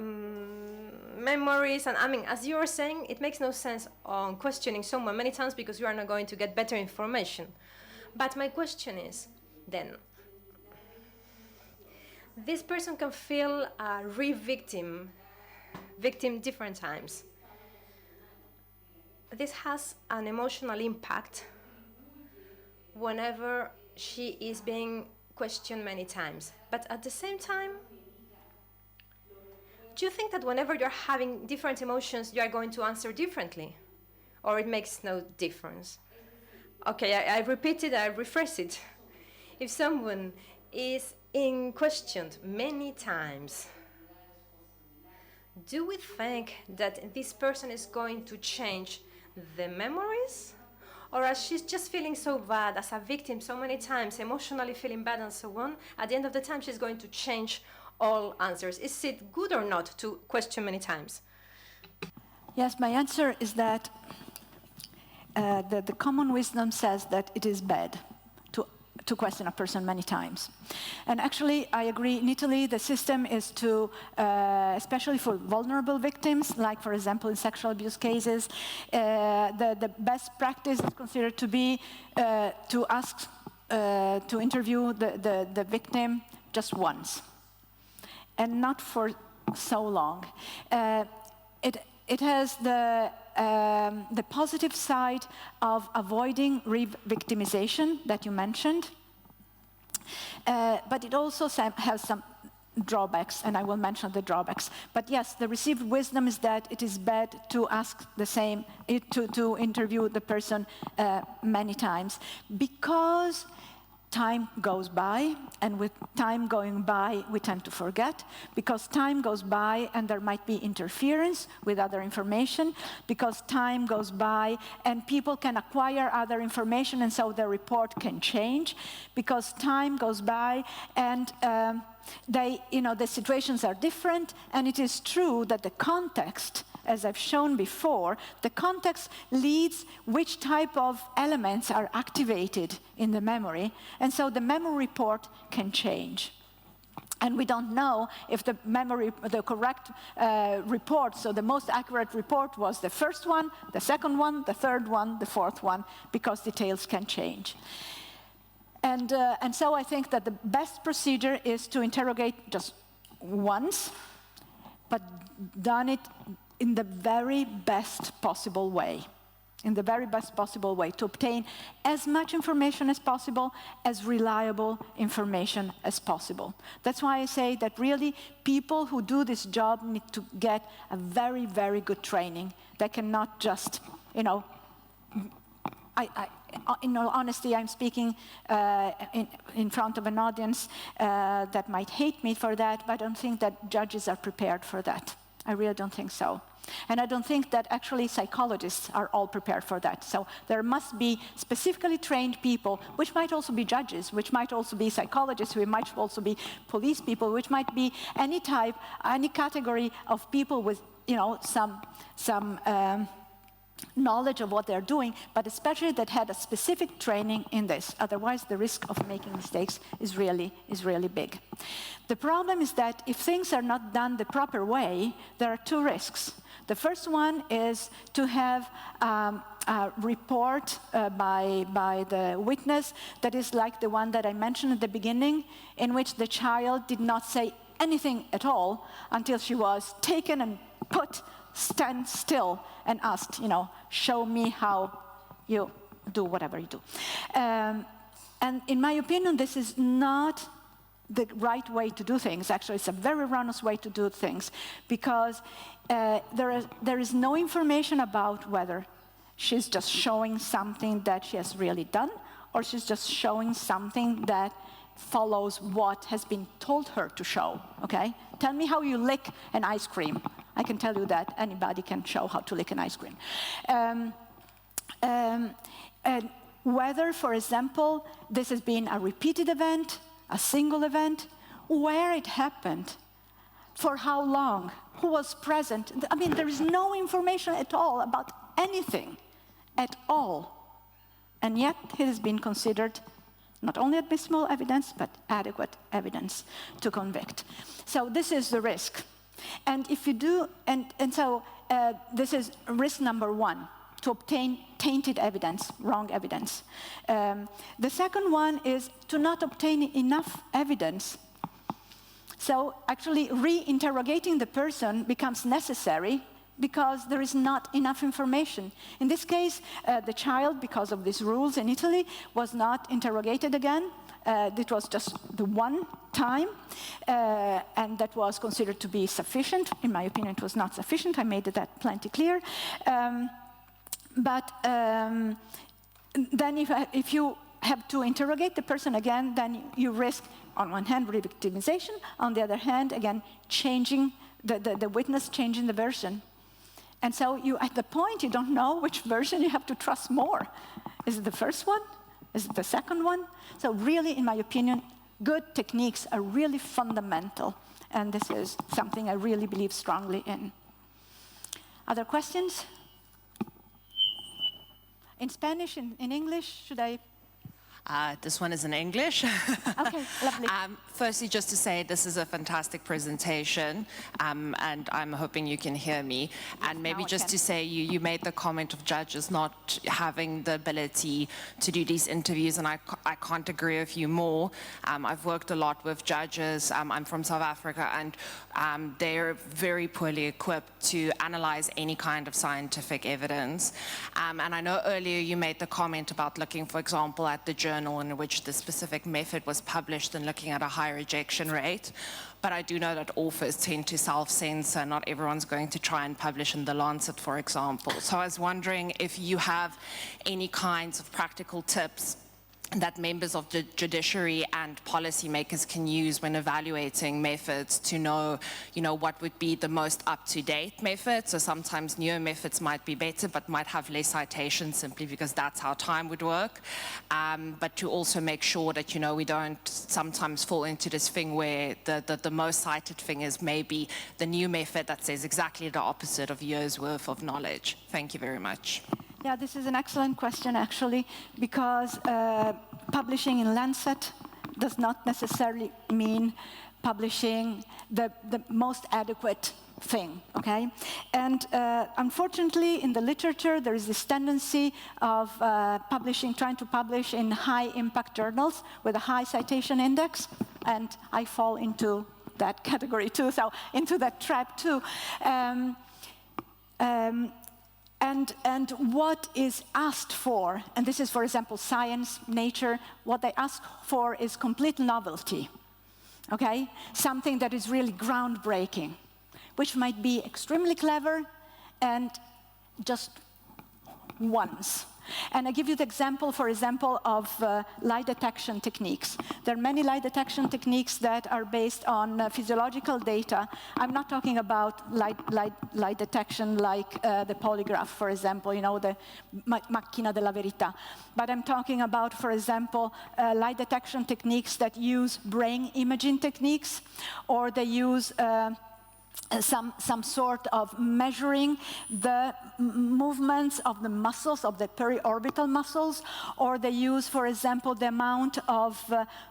memories. And I mean, as you are saying, it makes no sense on questioning someone many times because you are not going to get better information. But my question is, then, this person can feel a victim different times. This has an emotional impact whenever she is being questioned many times. But at the same time, do you think that whenever you're having different emotions, you are going to answer differently? Or it makes no difference? Okay, I repeat it, I rephrase it. If someone is questioned many times, do we think that this person is going to change the memories? Or as she's just feeling so bad as a victim so many times, emotionally feeling bad and so on, at the end of the time she's going to change all answers? Is it good or not to question many times? Yes, my answer is that the common wisdom says that it is bad to question a person many times. And actually, I agree, in Italy, the system is to, especially for vulnerable victims, like, for example, in sexual abuse cases, the best practice is considered to be to ask, to interview the victim just once, and not for so long. It has the positive side of avoiding re-victimization that you mentioned, but it also has some drawbacks, and I will mention the drawbacks. But yes, the received wisdom is that it is bad to ask the same, to interview the person many times, because time goes by, and with time going by, we tend to forget, because time goes by and there might be interference with other information, because time goes by and people can acquire other information, and so the report can change, because time goes by and the situations are different, and it is true that the context, as I've shown before, the context leads which type of elements are activated in the memory, and so the memory report can change. And we don't know if the correct report, so the most accurate report was the first one, the second one, the third one, the fourth one, because details can change. And so I think that the best procedure is to interrogate just once, but done it in the very best possible way. To obtain as much information as possible, as reliable information as possible. That's why I say that really people who do this job need to get a very, very good training. They cannot just, in all honesty, I'm speaking in front of an audience that might hate me for that, but I don't think that judges are prepared for that. I really don't think so. And I don't think that actually psychologists are all prepared for that. So there must be specifically trained people, which might also be judges, which might also be psychologists, which might also be police people, which might be any type, any category of people with, some knowledge of what they're doing, but especially that had a specific training in this. Otherwise, the risk of making mistakes is really big. The problem is that if things are not done the proper way, there are two risks. The first one is to have a report by the witness that is like the one that I mentioned at the beginning, in which the child did not say anything at all until she was taken and stand still and asked, show me how you do whatever you do. And in my opinion, this is not the right way to do things. Actually, it's a very erroneous way to do things, because there is no information about whether she's just showing something that she has really done, or she's just showing something that follows what has been told her to show, okay? Tell me how you lick an ice cream. I can tell you that anybody can show how to lick an ice cream. And whether, for example, this has been a repeated event, a single event, where it happened, for how long, who was present. I mean, there is no information at all about anything at all. And yet it has been considered not only admissible evidence, but adequate evidence to convict. So this is the risk. And if you do, this is risk number one, to obtain tainted evidence, wrong evidence. The second one is to not obtain enough evidence. So actually re-interrogating the person becomes necessary because there is not enough information. In this case, the child, because of these rules in Italy, was not interrogated again. It was just the one time, and that was considered to be sufficient. In my opinion, it was not sufficient. I made that plenty clear. But then if you have to interrogate the person again, then you risk, on one hand, re-victimization, on the other hand, again, changing the witness, changing the version. And so at the point, you don't know which version you have to trust more. Is it the first one? Is it the second one? So really, in my opinion, good techniques are really fundamental. And this is something I really believe strongly in. Other questions? In Spanish, in English, should I? This one is in English. Okay, lovely. Firstly, just to say this is a fantastic presentation, and I'm hoping you can hear me. And maybe just to say, you made the comment of judges not having the ability to do these interviews, and I can't agree with you more. I've worked a lot with judges. I'm from South Africa, and they're very poorly equipped to analyze any kind of scientific evidence. And I know earlier you made the comment about looking, for example, at the journal in which the specific method was published and looking at a high rejection rate. But I do know that authors tend to self-censor. Not everyone's going to try and publish in The Lancet, for example. So I was wondering if you have any kinds of practical tips that members of the judiciary and policymakers can use when evaluating methods to know, what would be the most up-to-date method. So sometimes newer methods might be better, but might have less citations simply because that's how time would work. But to also make sure that, we don't sometimes fall into this thing where the most cited thing is maybe the new method that says exactly the opposite of years' worth of knowledge. Thank you very much. Yeah, this is an excellent question, actually, because publishing in Lancet does not necessarily mean publishing the most adequate thing, okay? And unfortunately, in the literature, there is this tendency of trying to publish in high-impact journals with a high citation index, and I fall into that category too, so into that trap too. And what is asked for, and this is, for example, science, nature, what they ask for is complete novelty, okay? Something that is really groundbreaking, which might be extremely clever and just once. And I give you the example, for example, of lie detection techniques. There are many lie detection techniques that are based on physiological data. I'm not talking about lie detection like the polygraph, for example, the macchina della verità. But I'm talking about, for example, lie detection techniques that use brain imaging techniques, or they use some sort of measuring the movements of the muscles, of the periorbital muscles, or they use, for example, the amount of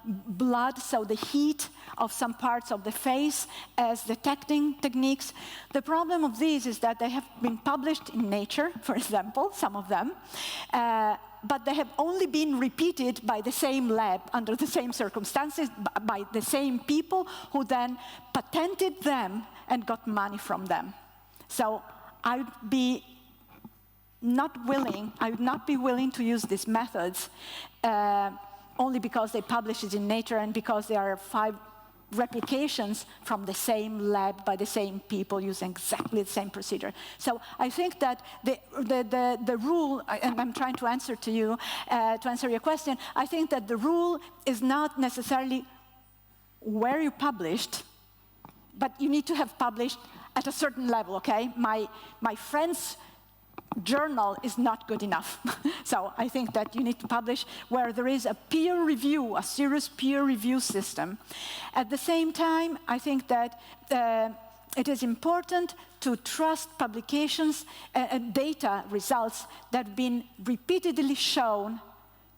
blood, so the heat of some parts of the face as detecting techniques. The problem of these is that they have been published in Nature, for example, some of them, but they have only been repeated by the same lab under the same circumstances, by the same people who then patented them and got money from them. So I would not be willing to use these methods only because they publish it in Nature and because there are 5 replications from the same lab by the same people using exactly the same procedure. So I think that the rule, and I'm trying to answer to you, to answer your question, I think that the rule is not necessarily where you published, but you need to have published at a certain level, okay? My friend's journal is not good enough. So I think that you need to publish where there is a peer review, a serious peer review system. At the same time, I think that it is important to trust publications, data results that have been repeatedly shown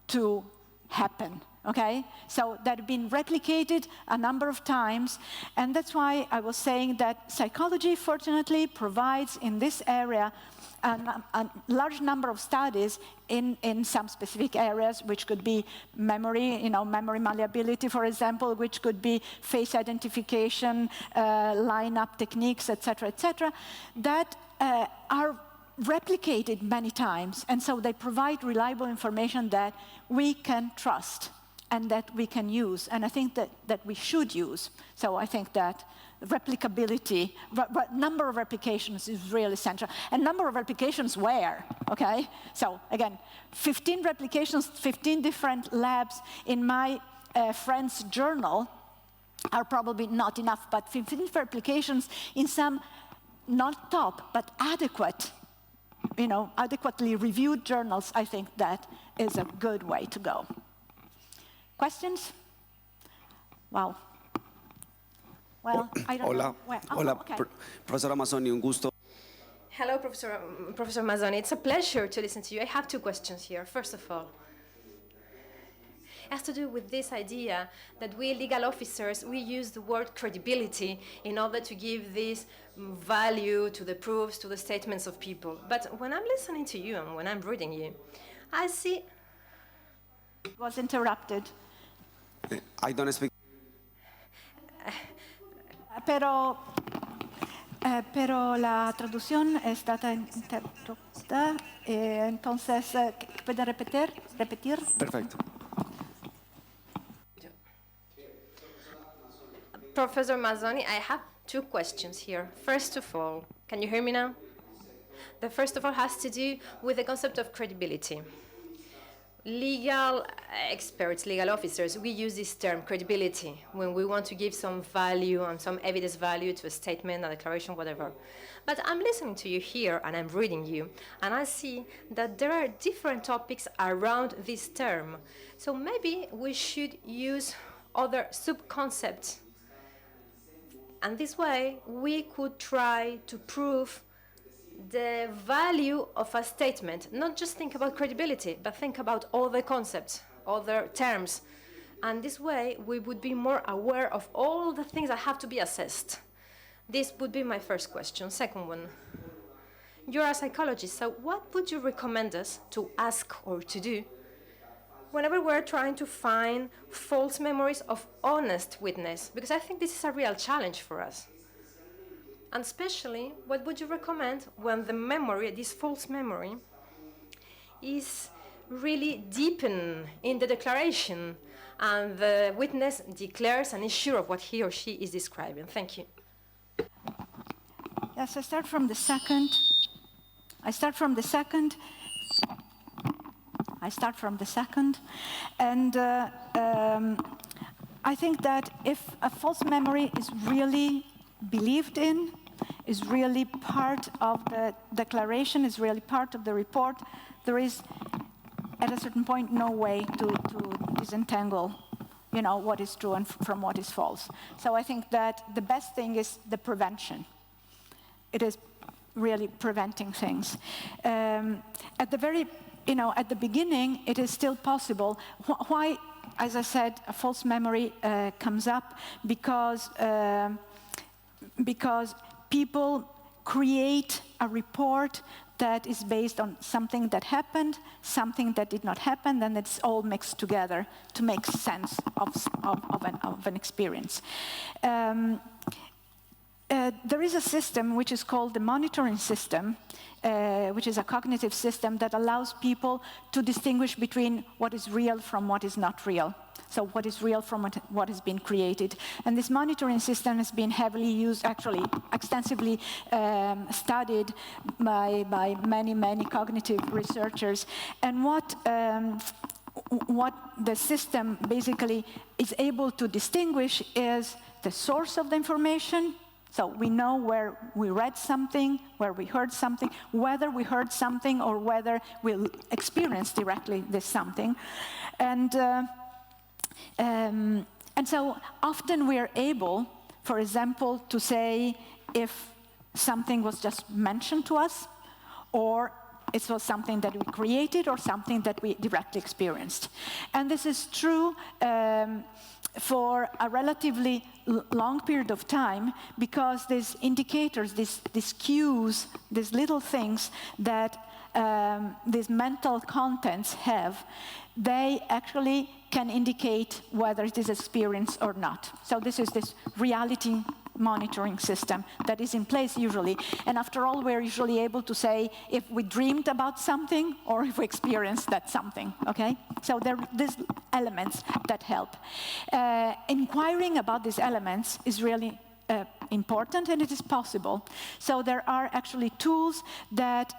to happen, okay? So that have been replicated a number of times, and that's why I was saying that psychology, fortunately, provides in this area a large number of studies in some specific areas, which could be memory, memory malleability, for example, which could be face identification, lineup techniques, etc., that are replicated many times, and so they provide reliable information that we can trust and that we can use, and I think that we should use. So I think that replicability, number of replications is really essential. And number of replications where, okay? So again, 15 replications, 15 different labs in my friend's journal are probably not enough, but 15 replications in some not top, but adequate, adequately reviewed journals, I think that is a good way to go. Questions? Wow. Well, I don't know. Hola, okay. Professor Mazzoni, un gusto. Hello, Professor Mazzoni. It's a pleasure to listen to you. I have two questions here. First of all, it has to do with this idea that we legal officers, we use the word credibility in order to give this value to the proofs, to the statements of people. But when I'm listening to you and when I'm reading you, I see... Was interrupted. I don't speak... Pero la traducción es stata interrotta, entonces, ¿puede repetir? Perfecto. Professor Mazzoni, I have two questions here. First of all, can you hear me now? The first of all has to do with the concept of credibility. Legal experts, legal officers, we use this term, credibility, when we want to give some value and some evidence value to a statement, a declaration, whatever. But I'm listening to you here, and I'm reading you, and I see that there are different topics around this term. So maybe we should use other sub-concepts. And this way, we could try to prove the value of a statement, not just think about credibility, but think about all the concepts, other terms. And this way, we would be more aware of all the things that have to be assessed. This would be my first question. Second one, you're a psychologist, so what would you recommend us to ask or to do whenever we're trying to find false memories of honest witness? Because I think this is a real challenge for us. And especially, what would you recommend when the memory, this false memory, is really deepened in the declaration and the witness declares and is sure of what he or she is describing? Thank you. Yes, I start from the second. And I think that if a false memory is really believed in, is really part of the declaration, is really part of the report, there is, at a certain point, no way to disentangle, what is true and from what is false. So I think that the best thing is the prevention. It is really preventing things. At the beginning, it is still possible. Why, as I said, a false memory comes up? Because people create a report that is based on something that happened, something that did not happen, and it's all mixed together to make sense of an experience. There is a system which is called the monitoring system, which is a cognitive system that allows people to distinguish between what is real from what is not real. So what is real from what has been created. And this monitoring system has been heavily used, actually extensively studied by many cognitive researchers. And what the system basically is able to distinguish is the source of the information. So we know where we read something, where we heard something, whether we heard something or whether we experienced directly this something. And so often we are able, for example, to say, if something was just mentioned to us, or it was something that we created or something that we directly experienced. And this is true for a relatively long period of time, because these indicators, these cues, these little things that these mental contents have, they actually can indicate whether it is experienced or not. So this is this reality monitoring system that is in place usually. And after all, we're usually able to say if we dreamed about something or if we experienced that something, okay? So there are these elements that help. Inquiring about these elements is really important, and it is possible. So there are actually tools that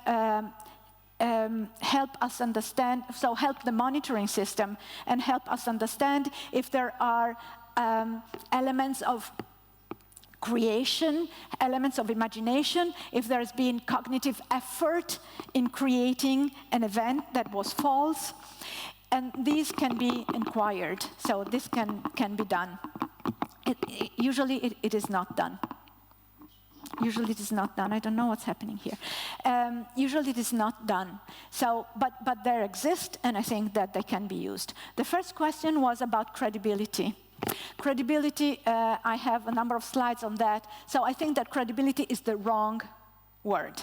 help us understand, so help the monitoring system and help us understand if there are elements of creation, elements of imagination, if there's been cognitive effort in creating an event that was false. And these can be inquired, so this can be done. Usually it is not done. Usually it is not done. I don't know what's happening here. Usually it is not done. So, but there exist, and I think that they can be used. The first question was about credibility. Credibility, I have a number of slides on that. So I think that credibility is the wrong word.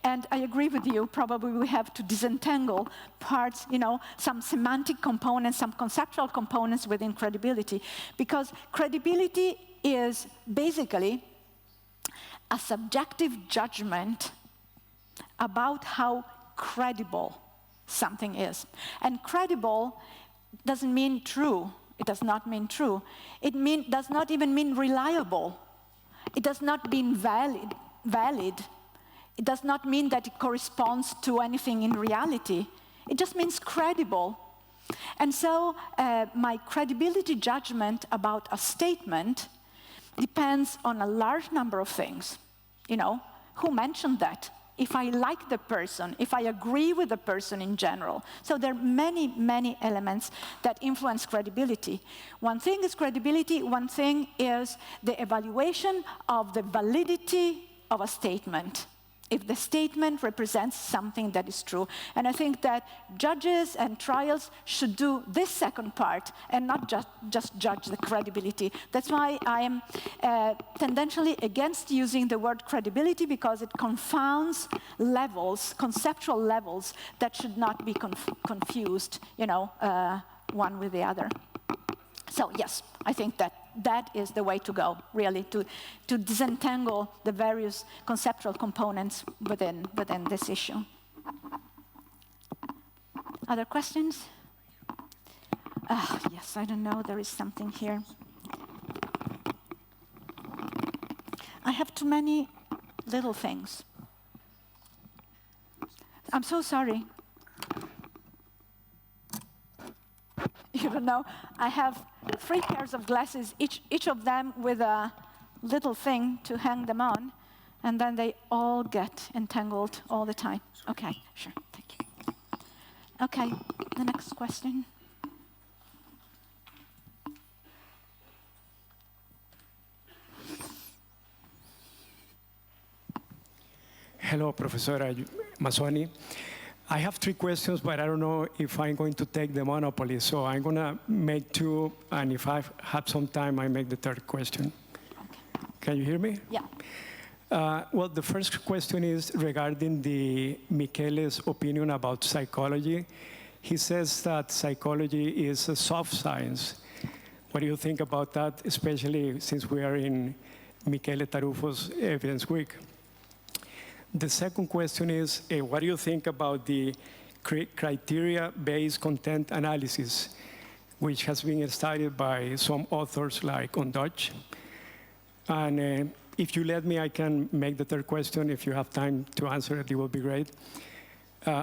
And I agree with you, probably we have to disentangle parts, some semantic components, some conceptual components within credibility, because credibility is basically a subjective judgment about how credible something is. And credible doesn't mean true. It does not mean true. It does not even mean reliable. It does not mean valid. It does not mean that it corresponds to anything in reality. It just means credible. And so my credibility judgment about a statement depends on a large number of things. Who mentioned that? If I like the person, if I agree with the person in general. So there are many, many elements that influence credibility. One thing is credibility, one thing is the evaluation of the validity of a statement, if the statement represents something that is true. And I think that judges and trials should do this second part and not just judge the credibility. That's why I am tendentially against using the word credibility, because it confounds levels, conceptual levels, that should not be confused, one with the other. So yes, I think that is the way to go, really, to disentangle the various conceptual components within this issue. Other questions? Yes, I don't know, there is something here. I have too many little things. I'm so sorry. You don't know, I have 3 pairs of glasses, each of them with a little thing to hang them on, and then they all get entangled all the time. Okay, sure, thank you. Okay, the next question. Hello, Professor Mazzoni. I have 3 questions, but I don't know if I'm going to take the monopoly. So I'm going to make 2, and if I have some time, I make the 3rd question. Okay. Can you hear me? Yeah. Well, the first question is regarding Michele's opinion about psychology. He says that psychology is a soft science. What do you think about that, especially since we are in Michele Taruffo's Evidence Week? The second question is, what do you think about the criteria-based content analysis, which has been studied by some authors like on Dutch? And if you let me, I can make the 3rd question. If you have time to answer it, it will be great.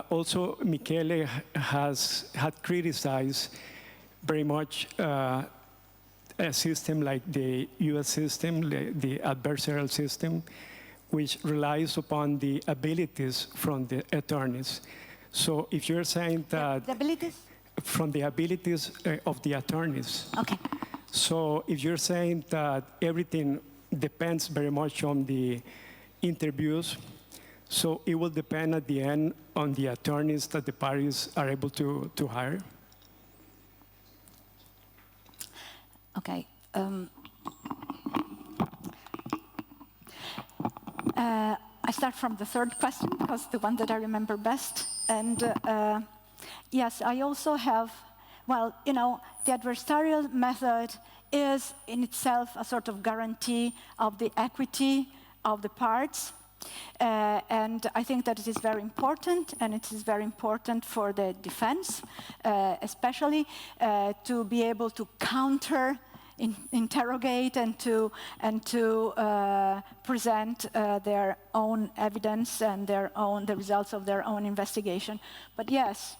Also, Michele had criticized very much a system like the US system, the adversarial system, which relies upon the abilities from the attorneys. So if you're saying that... The abilities? From the abilities of the attorneys. Okay. So if you're saying that everything depends very much on the interviews. So it will depend at the end on the attorneys that the parties are able to hire. Okay. I start from the third question, because the one that I remember best. And yes, I also have, well, you know, the adversarial method is in itself a sort of guarantee of the equity of the parts. And I think that it is very important, and it is very important for the defense, especially to be able to counter, interrogate, and to present their own evidence and the results of their own investigation. But yes,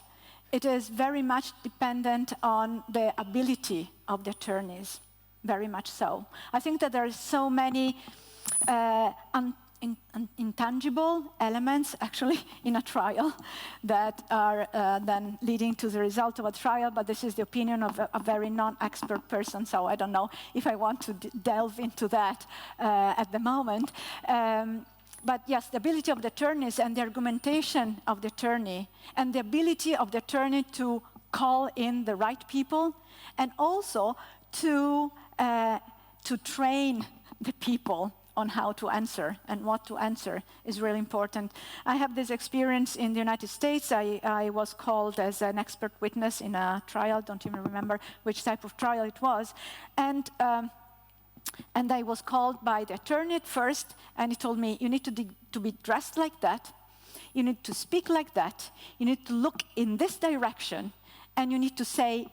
it is very much dependent on the ability of the attorneys, very much so. I think that there are so many intangible elements, actually, in a trial that are then leading to the result of a trial, but this is the opinion of a very non-expert person, so I don't know if I want to delve into that at the moment. But yes, the ability of the attorneys and the argumentation of the attorney, and the ability of the attorney to call in the right people, and also to train the people on how to answer and what to answer is really important. I have this experience in the United States. I was called as an expert witness in a trial, don't even remember which type of trial it was. And I was called by the attorney at first, and he told me, you need to be dressed like that, you need to speak like that, you need to look in this direction, and you need to say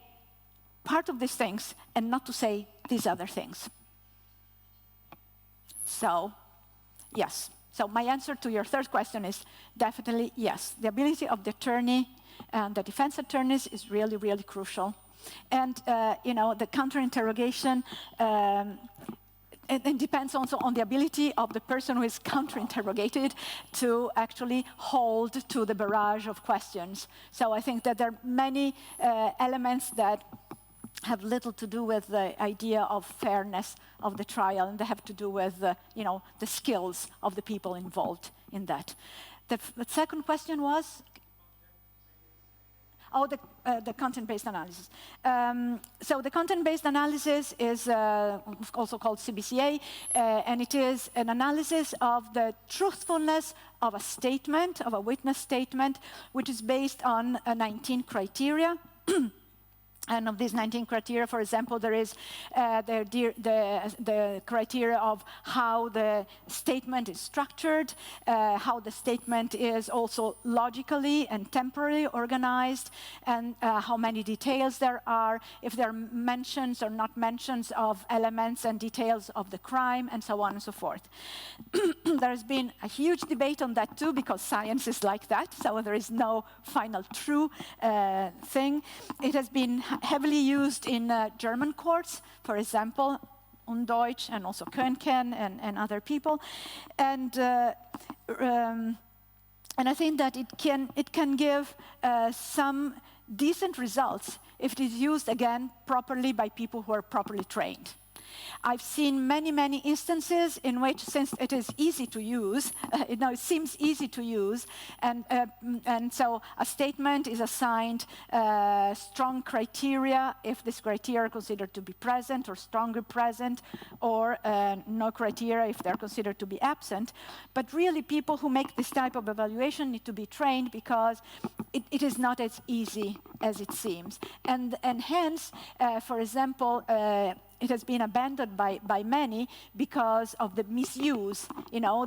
part of these things and not to say these other things. So, yes. So my answer to your third question is definitely yes. The ability of the attorney and the defense attorneys is really, really crucial. And, you know, the counter-interrogation, it depends also on the ability of the person who is counter-interrogated to actually hold to the barrage of questions. So I think that there are many elements that have little to do with the idea of fairness of the trial, and they have to do with, you know, the skills of the people involved in that. The second question was? Oh, the content-based analysis. So the content-based analysis is also called CBCA, and it is an analysis of the truthfulness of a statement, of a witness statement, which is based on 19 criteria. And of these 19 criteria, for example, there is the criteria of how the statement is structured, how the statement is also logically and temporally organized, and how many details there are, if there are mentions or not mentions of elements and details of the crime, and so on and so forth. There has been a huge debate on that too, because science is like that, so there is no final true thing. It has been heavily used in German courts, for example, Deutsch and also Könken and other people, and I think that it can give some decent results if it is used again properly by people who are properly trained. I've seen many, many instances in which, since it is easy to use, it seems easy to use, and so a statement is assigned strong criteria if this criteria are considered to be present or strongly present, or no criteria if they're considered to be absent. But really, people who make this type of evaluation need to be trained, because it is not as easy as it seems. And hence, for example, it has been abandoned by many because of the misuse. You know,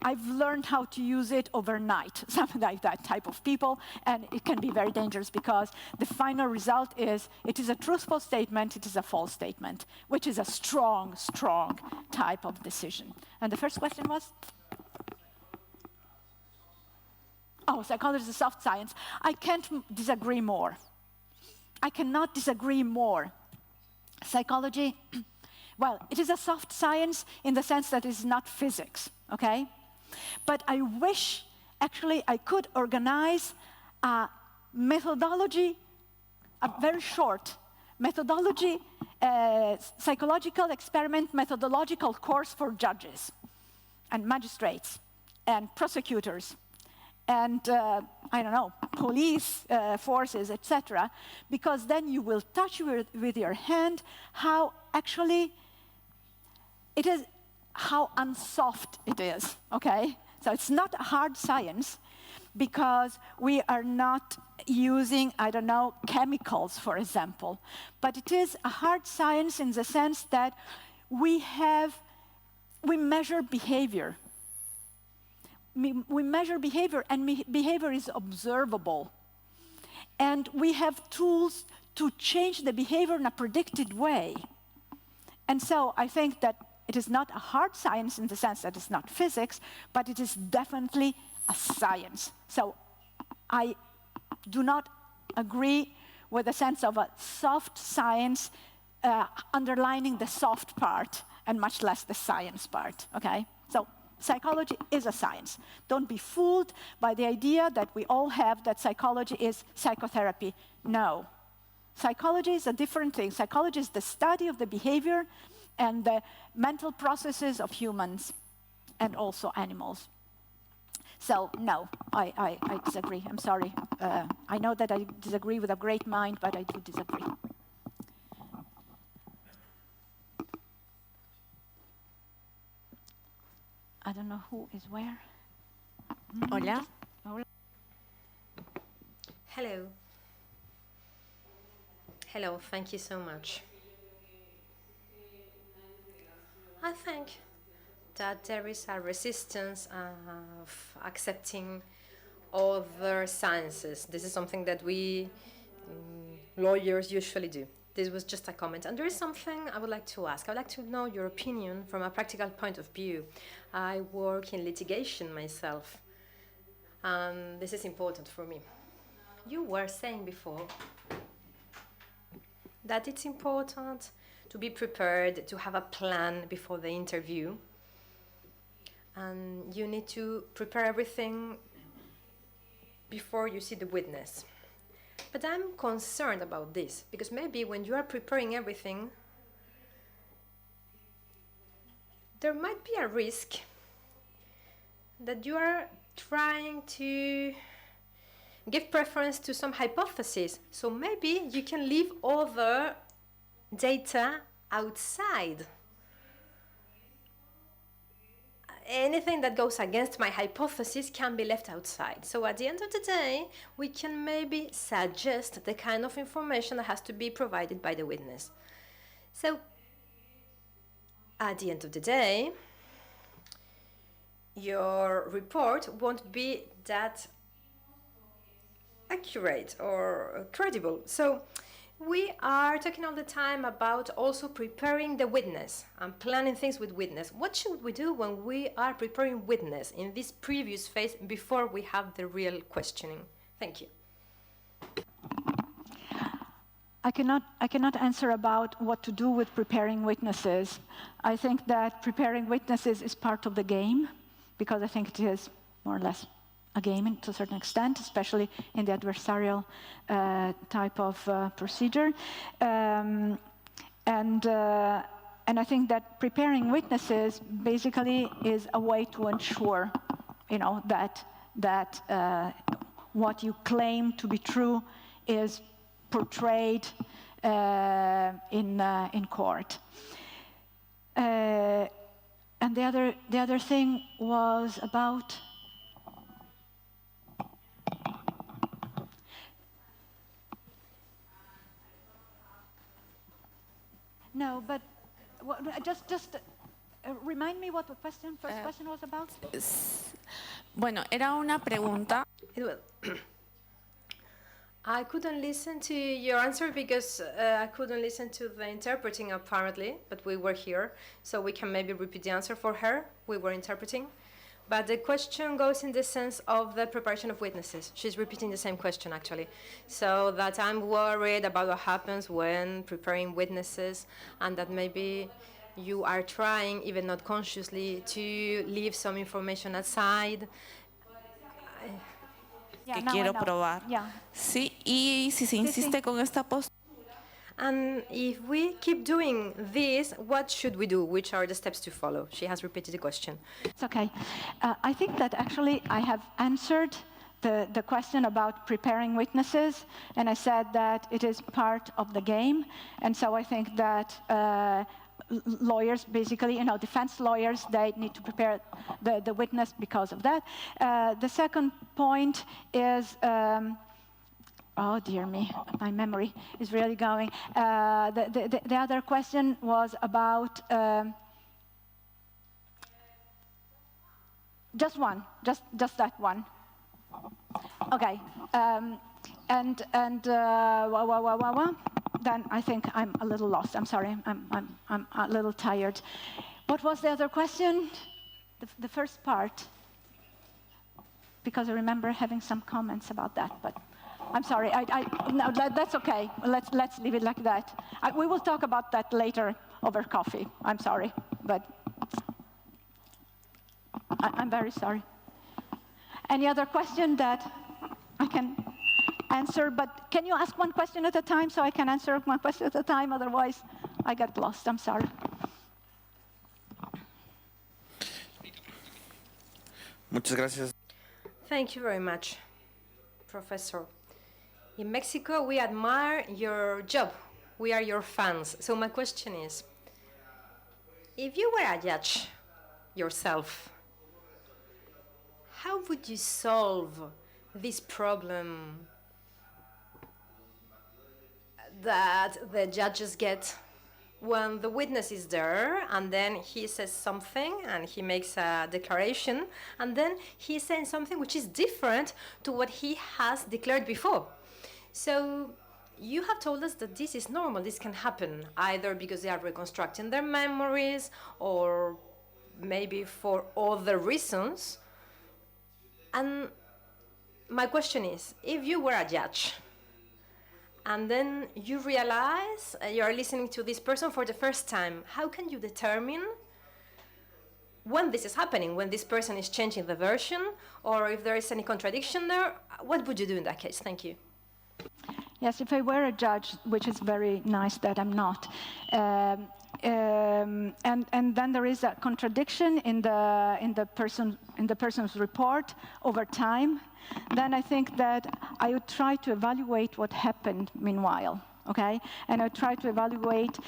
I've learned how to use it overnight, something like that type of people, and it can be very dangerous because the final result is it is a truthful statement, it is a false statement, which is a strong, strong type of decision. And the first question was? Oh, psychology is a soft science. I can't disagree more. I cannot disagree more. Psychology, well, it is a soft science in the sense that it is not physics, okay? But I wish, actually, I could organize a methodology, a very short methodology psychological experiment methodological course for judges and magistrates and prosecutors and, I don't know, police forces, etc., because then you will touch with your hand how actually it is, how unsoft it is, okay? So it's not a hard science because we are not using, I don't know, chemicals, for example. But it is a hard science in the sense that we measure behavior. We measure behavior, and behavior is observable. And we have tools to change the behavior in a predicted way. And so I think that it is not a hard science in the sense that it's not physics, but it is definitely a science. So I do not agree with the sense of a soft science underlining the soft part and much less the science part, okay? So psychology is a science. Don't be fooled by the idea that we all have that psychology is psychotherapy. No. Psychology is a different thing. Psychology is the study of the behavior and the mental processes of humans and also animals. So, no, I disagree. I'm sorry. I know that I disagree with a great mind, but I do disagree. I don't know who is where. Hola. Hola. Hello. Hello, thank you so much. I think that there is a resistance of accepting other sciences. This is something that we lawyers usually do. This was just a comment. And there is something I would like to ask. I would like to know your opinion from a practical point of view. I work in litigation myself, and this is important for me. You were saying before that it's important to be prepared, to have a plan before the interview. And you need to prepare everything before you see the witness. But I'm concerned about this, because maybe when you are preparing everything, there might be a risk that you are trying to give preference to some hypothesis. So maybe you can leave other data outside. Anything that goes against my hypothesis can be left outside. So at the end of the day, we can maybe suggest the kind of information that has to be provided by the witness. So at the end of the day, your report won't be that accurate or credible. So we are talking all the time about also preparing the witness and planning things with witness. What should we do when we are preparing witness in this previous phase before we have the real questioning? Thank you. I cannot answer about what to do with preparing witnesses. I think that preparing witnesses is part of the game, because I think it is more or less a game to a certain extent, especially in the adversarial type of procedure. And I think that preparing witnesses basically is a way to ensure, that what you claim to be true is portrayed in court. And the other thing was about. No, but just remind me what the first question was about. Bueno, era una pregunta. I couldn't listen to your answer because I couldn't listen to the interpreting apparently, but we were here, so we can maybe repeat the answer for her. We were interpreting. But the question goes in the sense of the preparation of witnesses. She's repeating the same question, actually. So that I'm worried about what happens when preparing witnesses, and that maybe you are trying, even not consciously, to leave some information aside. Que quiero probar. Yeah. Sí, y si se insiste con esta postura. And if we keep doing this, what should we do? Which are the steps to follow? She has repeated the question. It's okay. I think that actually I have answered the question about preparing witnesses, and I said that it is part of the game. And so I think that lawyers, basically, defense lawyers, they need to prepare the witness because of that. The second point is, oh dear me, my memory is really going. The other question was about just one, just that one. Okay, then I think I'm a little lost. I'm sorry, I'm a little tired. What was the other question? The first part, because I remember having some comments about that, but I'm sorry. No, that's okay. Let's leave it like that. We will talk about that later over coffee. I'm sorry, but I'm very sorry. Any other question that I can answer? But can you ask one question at a time so I can answer one question at a time? Otherwise, I get lost. I'm sorry. Muchas gracias. Thank you very much, Professor. In Mexico, we admire your job. We are your fans. So my question is, if you were a judge yourself, how would you solve this problem that the judges get when the witness is there and then he says something and he makes a declaration and then he's saying something which is different to what he has declared before? So you have told us that this is normal, this can happen, either because they are reconstructing their memories or maybe for other reasons. And my question is, if you were a judge and then you realize you are listening to this person for the first time, how can you determine when this is happening, when this person is changing the version, or if there is any contradiction there? What would you do in that case? Thank you. Yes, if I were a judge, which is very nice that I'm not, and then there is a contradiction in the person's report over time, then I think that I would try to evaluate what happened meanwhile, okay? And I would try to evaluate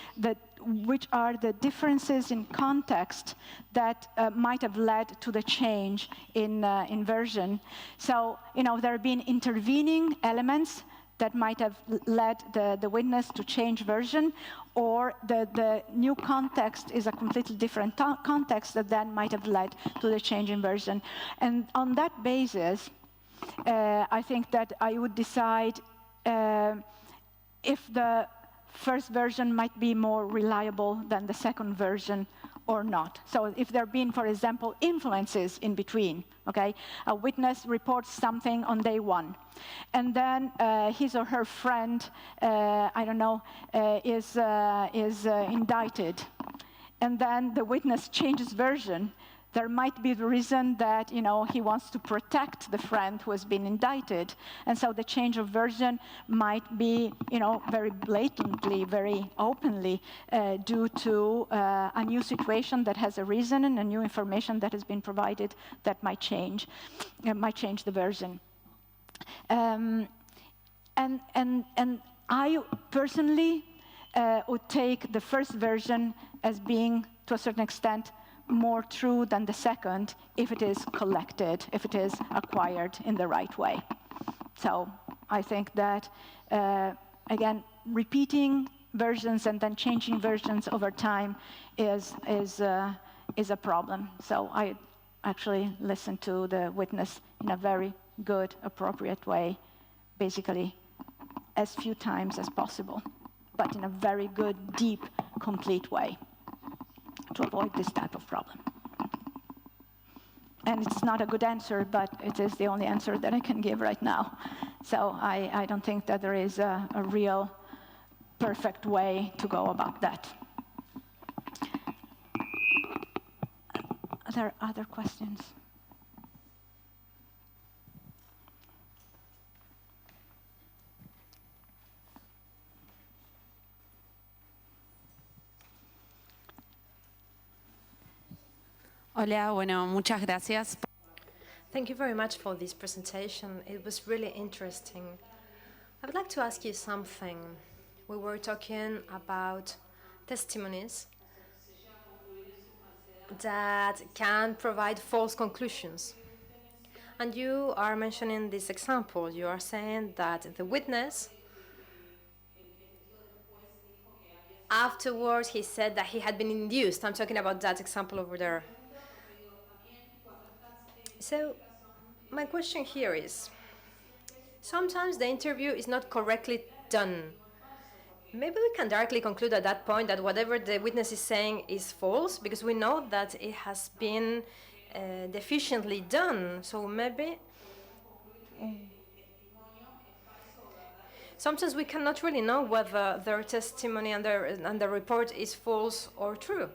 which are the differences in context that might have led to the change in version. So, there have been intervening elements that might have led the witness to change version, or the new context is a completely different context that then might have led to the change in version. And on that basis, I think that I would decide if the first version might be more reliable than the second version or not. So if there have been, for example, influences in between, okay? A witness reports something on day one, and then his or her friend, I don't know, is indicted, and then the witness changes version. There might be the reason that, he wants to protect the friend who has been indicted. And so the change of version might be, very blatantly, very openly due to a new situation that has a reason and a new information that has been provided that might change the version. And I personally would take the first version as being, to a certain extent, more true than the second if it is collected, if it is acquired in the right way. So I think that, again, repeating versions and then changing versions over time is a problem. So I actually listen to the witness in a very good, appropriate way, basically as few times as possible, but in a very good, deep, complete way, to avoid this type of problem. And it's not a good answer, but it is the only answer that I can give right now. So I don't think that there is a real perfect way to go about that. Are there other questions? Hola, bueno, muchas gracias. Thank you very much for this presentation. It was really interesting. I would like to ask you something. We were talking about testimonies that can provide false conclusions. And you are mentioning this example. You are saying that the witness, afterwards, he said that he had been induced. I'm talking about that example over there. So, my question here is, sometimes the interview is not correctly done. Maybe we can directly conclude at that point that whatever the witness is saying is false, because we know that it has been deficiently done. So maybe sometimes we cannot really know whether their testimony and the report is false or true.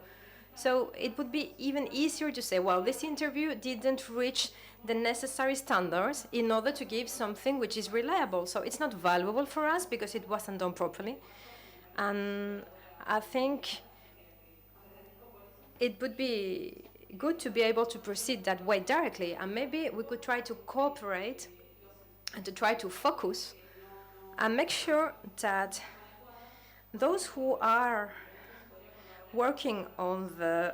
So it would be even easier to say, well, this interview didn't reach the necessary standards in order to give something which is reliable. So it's not valuable for us because it wasn't done properly. And I think it would be good to be able to proceed that way directly. And maybe we could try to cooperate and to try to focus and make sure that those who are working on the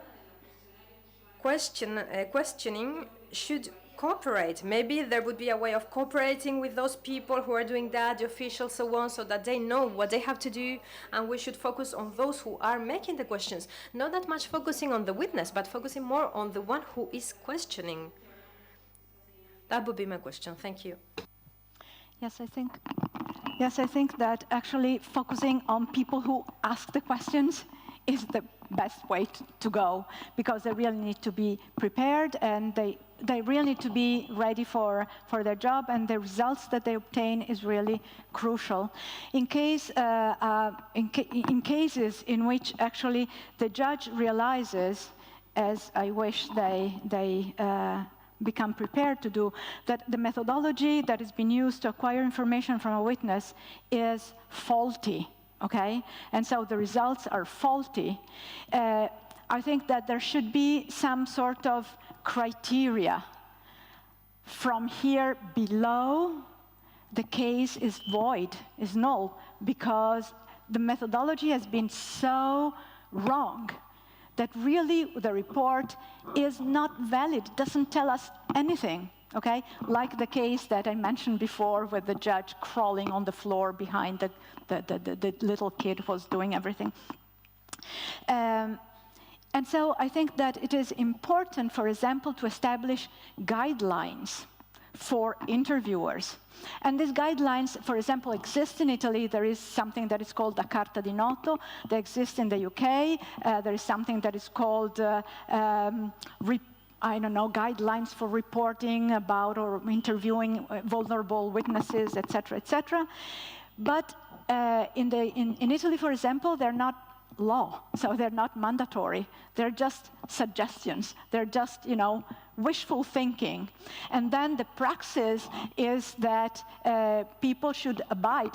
questioning should cooperate. Maybe there would be a way of cooperating with those people who are doing that, the officials, so on, so that they know what they have to do, and we should focus on those who are making the questions. Not that much focusing on the witness, but focusing more on the one who is questioning. That would be my question. Thank you. Yes, I think that actually focusing on people who ask the questions is the best way to go, because they really need to be prepared and they really need to be ready for their job, and the results that they obtain is really crucial. In cases in which actually the judge realizes, as I wish they become prepared to do, that the methodology that has been used to acquire information from a witness is faulty, okay? And so the results are faulty. I think that there should be some sort of criteria. From here below, the case is void, is null, because the methodology has been so wrong that really the report is not valid, doesn't tell us anything, okay? Like the case that I mentioned before with the judge crawling on the floor behind the little kid who was doing everything. And so I think that it is important, for example, to establish guidelines for interviewers. And these guidelines, for example, exist in Italy. There is something that is called a Carta di Noto. They exist in the UK. There is something that is called, guidelines for reporting about or interviewing vulnerable witnesses, etc., etc. But in Italy, for example, they're not law, so they're not mandatory. They're just suggestions. They're just, wishful thinking. And then the praxis is that people should abide,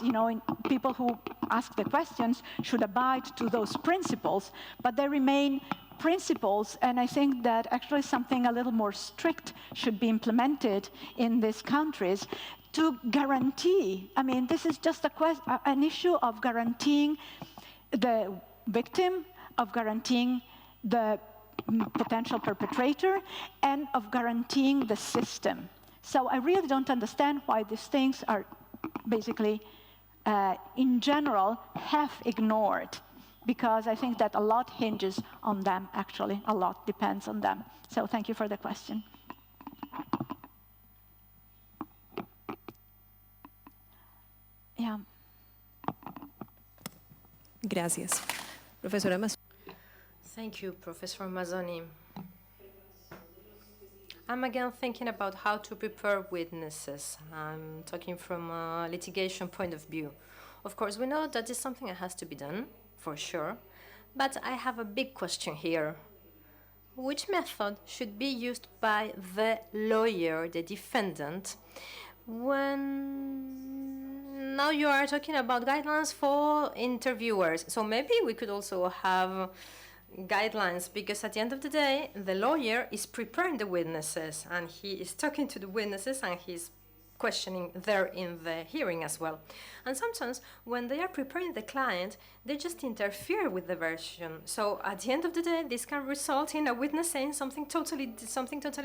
people who ask the questions should abide to those principles, but they remain principles, and I think that actually something a little more strict should be implemented in these countries to guarantee, this is just an issue of guaranteeing the victim, of guaranteeing the potential perpetrator, and of guaranteeing the system. So I really don't understand why these things are basically, in general, half ignored, because I think that a lot hinges on them, actually. A lot depends on them. So thank you for the question. Yeah. Gracias. Profesora Mazzoni. Thank you, Professor Mazzoni. I'm again thinking about how to prepare witnesses. I'm talking from a litigation point of view. Of course, we know that is something that has to be done, for sure. But I have a big question here. Which method should be used by the lawyer, the defendant, when now you are talking about guidelines for interviewers? So maybe we could also have guidelines, because at the end of the day, the lawyer is preparing the witnesses, and he is talking to the witnesses, and he's questioning there in the hearing as well. And sometimes when they are preparing the client, they just interfere with the version. So at the end of the day, this can result in a witness saying something totally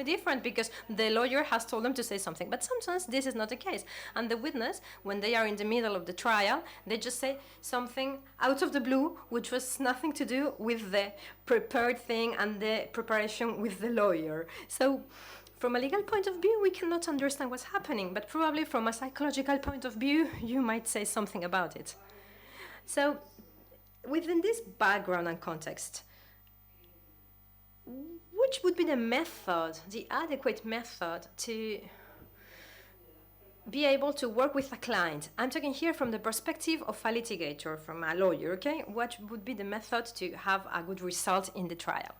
different because the lawyer has told them to say something. But sometimes this is not the case. And the witness, when they are in the middle of the trial, they just say something out of the blue, which was nothing to do with the prepared thing and the preparation with the lawyer. So from a legal point of view, we cannot understand what's happening, but probably from a psychological point of view, you might say something about it. So within this background and context, which would be the method, the adequate method to be able to work with a client? I'm talking here from the perspective of a litigator, from a lawyer, okay? What would be the method to have a good result in the trial?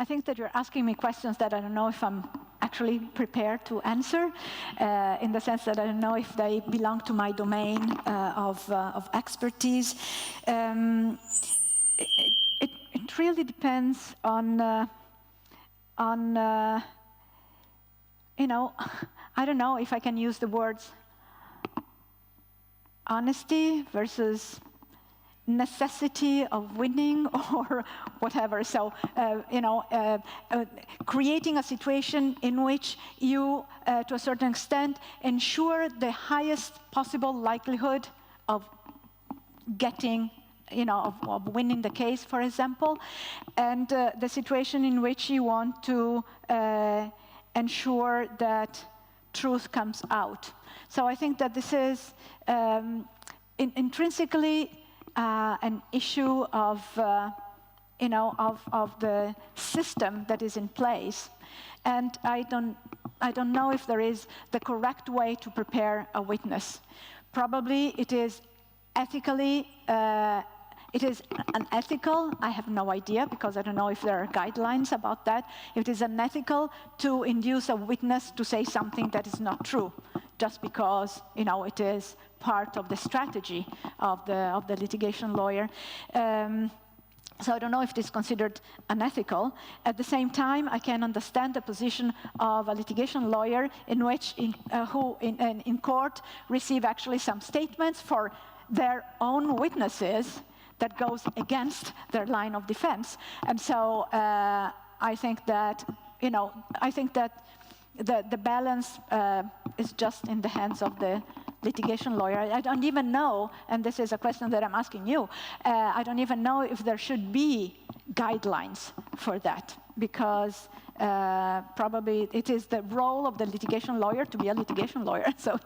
I think that you're asking me questions that I don't know if I'm actually prepared to answer, in the sense that I don't know if they belong to my domain of expertise. It really depends on you know, I don't know if I can use the words honesty versus necessity of winning or whatever. So, you know, creating a situation in which you, to a certain extent, ensure the highest possible likelihood of getting, you know, of winning the case, for example, and the situation in which you want to ensure that truth comes out. So I think that this is intrinsically an issue of, you know, of the system that is in place, and I don't know if there is the correct way to prepare a witness. Probably it is ethically, it is unethical. I have no idea because I don't know if there are guidelines about that. It is unethical to induce a witness to say something that is not true, just because, you know, it is part of the strategy of the litigation lawyer. So I don't know if it is considered unethical. At the same time, I can understand the position of a litigation lawyer in which, who in court receive actually some statements for their own witnesses that goes against their line of defense. And so I think that, you know, I think that the balance is just in the hands of the litigation lawyer. I don't even know, and this is a question that I'm asking you, I don't even know if there should be guidelines for that, because probably it is the role of the litigation lawyer to be a litigation lawyer, so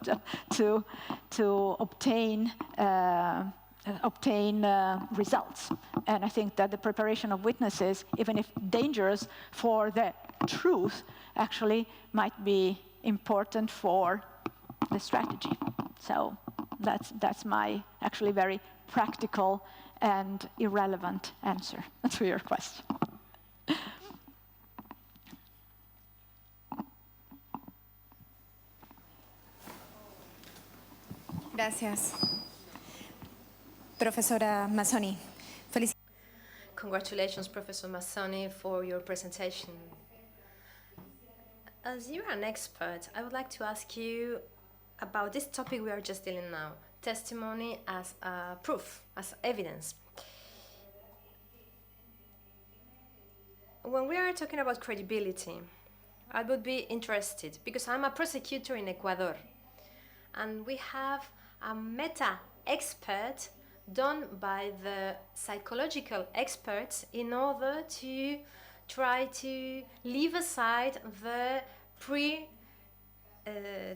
to obtain results. And I think that the preparation of witnesses, even if dangerous for the truth, actually might be important for the strategy. So that's my actually very practical and irrelevant answer to your question. Gracias. Profesora Mazzoni. Congratulations, Professor Mazzoni, for your presentation. As you're an expert, I would like to ask you about this topic we are just dealing now, testimony as proof, as evidence. When we are talking about credibility, I would be interested, because I'm a prosecutor in Ecuador, and we have a meta-expert done by the psychological experts in order to try to leave aside the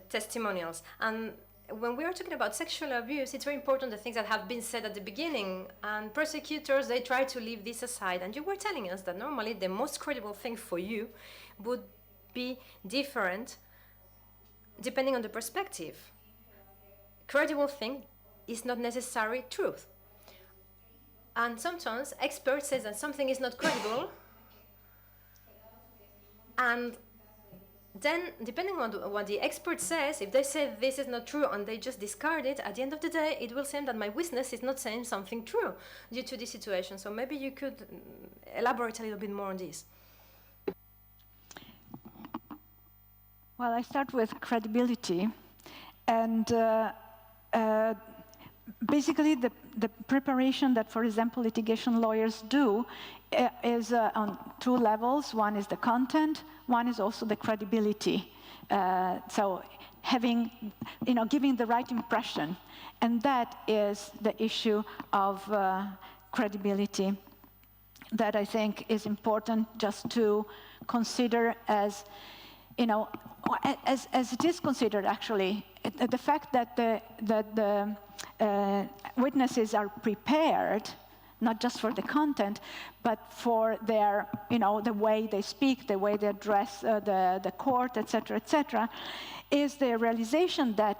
testimonials. And when we are talking about sexual abuse, it's very important the things that have been said at the beginning, and prosecutors, they try to leave this aside. And you were telling us that normally the most credible thing for you would be different depending on the perspective. Credible thing is not necessarily truth. And sometimes experts say that something is not credible, and then, depending on what the expert says, if they say this is not true and they just discard it, at the end of the day, it will seem that my witness is not saying something true due to this situation. So maybe you could elaborate a little bit more on this. Well, I start with credibility. And basically, the preparation that, for example, litigation lawyers do is on two levels. One is the content, one is also the credibility. So having, giving the right impression. And that is the issue of credibility that I think is important just to consider as, as it is considered actually. The fact that the witnesses are prepared, not just for the content, but for their, the way they speak, the way they address the court, et cetera, is the realization that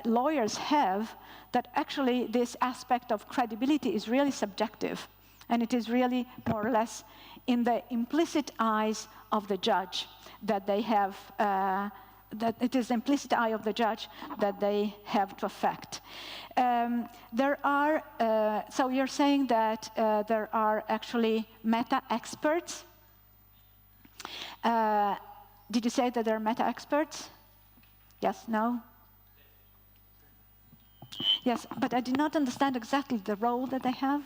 lawyers have that actually this aspect of credibility is really subjective, and it is really more or less in the implicit eyes of the judge that they have. That it is the implicit eye of the judge that they have to affect. There are, so you're saying that there are actually meta-experts. Did you say that there are meta-experts? Yes, no? Yes, but I did not understand exactly the role that they have.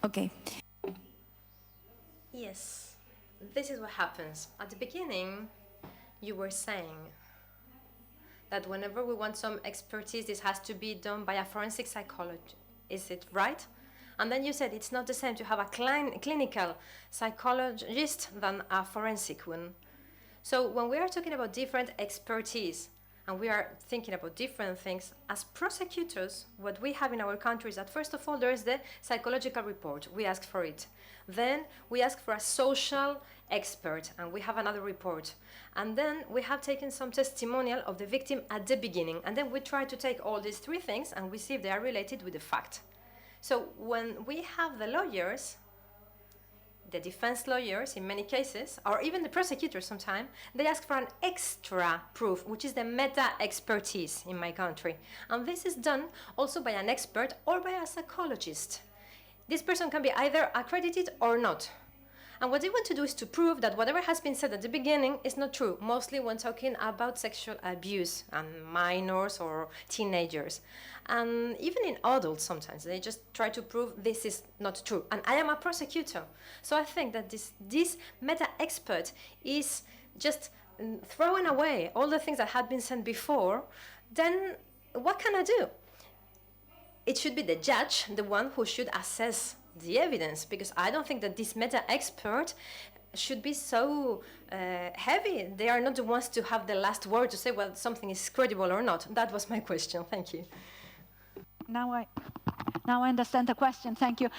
Okay. Yes, this is what happens. At the beginning, you were saying that whenever we want some expertise, this has to be done by a forensic psychologist. Is it right? And then you said it's not the same to have a clinical psychologist than a forensic one. So when we are talking about different expertise, and we are thinking about different things, as prosecutors, what we have in our country is that, first of all, there is the psychological report. We ask for it. Then we ask for a social expert, and we have another report. And then we have taken some testimonial of the victim at the beginning. And then we try to take all these three things, and we see if they are related with the fact. So when we have the lawyers, the defense lawyers in many cases, or even the prosecutors sometimes, they ask for an extra proof, which is the meta-expertise in my country. And this is done also by an expert or by a psychologist. This person can be either accredited or not. And what they want to do is to prove that whatever has been said at the beginning is not true, mostly when talking about sexual abuse and minors or teenagers. And even in adults sometimes, they just try to prove this is not true. And I am a prosecutor. So I think that this meta-expert is just throwing away all the things that had been said before. Then what can I do? It should be the judge, the one who should assess the evidence, because I don't think that this meta-expert should be so heavy. They are not the ones to have the last word to say, well, something is credible or not. That was my question. Thank you. Now I understand the question. Thank you.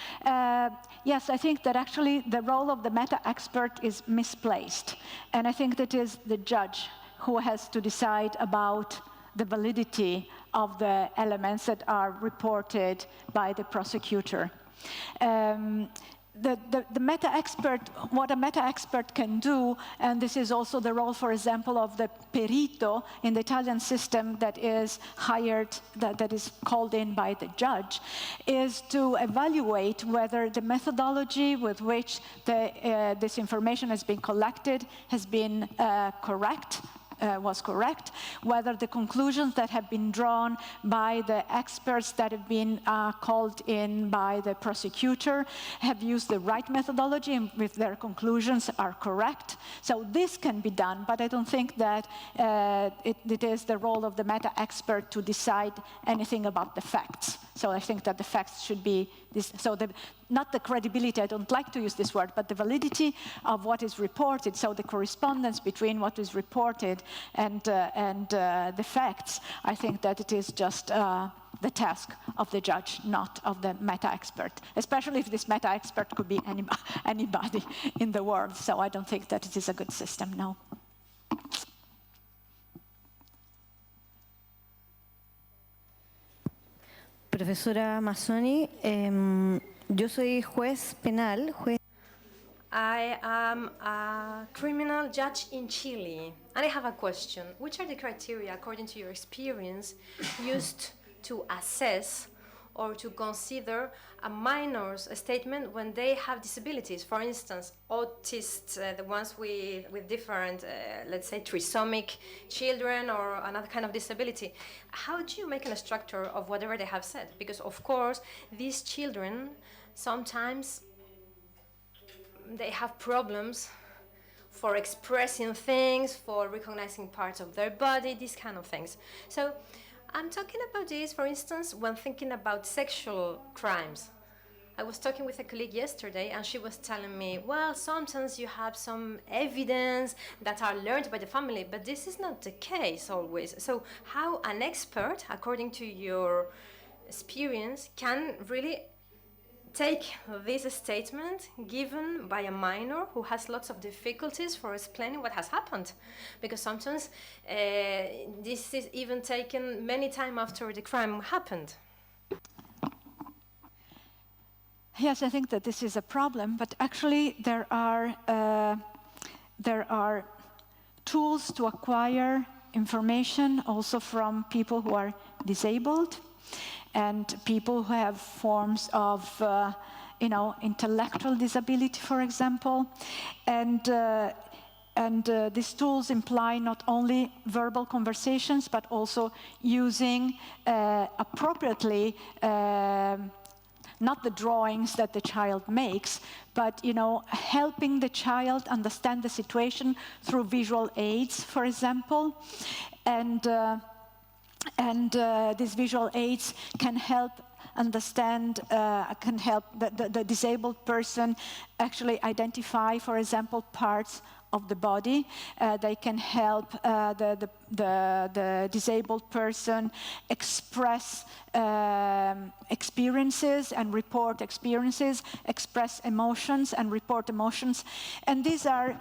Yes, I think that actually the role of the meta-expert is misplaced. And I think that is the judge who has to decide about the validity of the elements that are reported by the prosecutor. The meta-expert, what a meta-expert can do, and this is also the role, for example, of the perito in the Italian system that is hired, that is called in by the judge, is to evaluate whether the methodology with which this information has been collected has been correct, was correct, whether the conclusions that have been drawn by the experts that have been called in by the prosecutor have used the right methodology and if their conclusions are correct. So this can be done, but I don't think that it is the role of the meta-expert to decide anything about the facts. So I think that the facts should be this, so not the credibility, I don't like to use this word, but the validity of what is reported, so the correspondence between what is reported and the facts. I think that it is just the task of the judge, not of the meta-expert, especially if this meta-expert could be anybody in the world. So I don't think that it is a good system, no. Profesora Mazzoni, yo soy juez penal. I am a criminal judge in Chile, and I have a question. Which are the criteria, according to your experience, used to assess or to consider a minor's statement when they have disabilities? For instance, autists, the ones with different, let's say, trisomic children or another kind of disability. How do you make a structure of whatever they have said? Because, of course, these children sometimes they have problems for expressing things, for recognizing parts of their body, these kind of things. So I'm talking about this, for instance, when thinking about sexual crimes. I was talking with a colleague yesterday, and she was telling me, well, sometimes you have some evidence that are learned by the family, but this is not the case always. So how an expert, according to your experience, can really take this statement given by a minor who has lots of difficulties for explaining what has happened, because sometimes this is even taken many times after the crime happened. Yes, I think that this is a problem, but actually there are tools to acquire information also from people who are disabled and people who have forms of, intellectual disability, for example. And these tools imply not only verbal conversations, but also using appropriately, not the drawings that the child makes, but helping the child understand the situation through visual aids, for example. And these visual aids can help understand, can help the disabled person actually identify, for example, parts of the body. They can help the disabled person express experiences and report experiences, express emotions and report emotions. And these are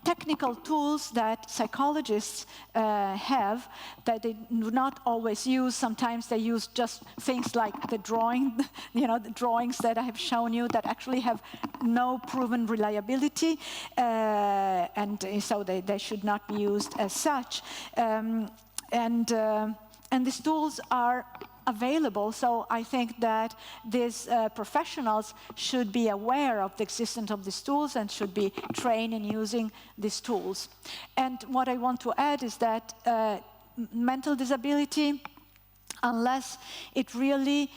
technical tools that psychologists have that they do not always use. Sometimes they use just things like the drawing, the drawings that I have shown you that actually have no proven reliability, and so they should not be used as such. And these tools are available, so I think that these professionals should be aware of the existence of these tools and should be trained in using these tools. And what I want to add is that mental disability, unless it really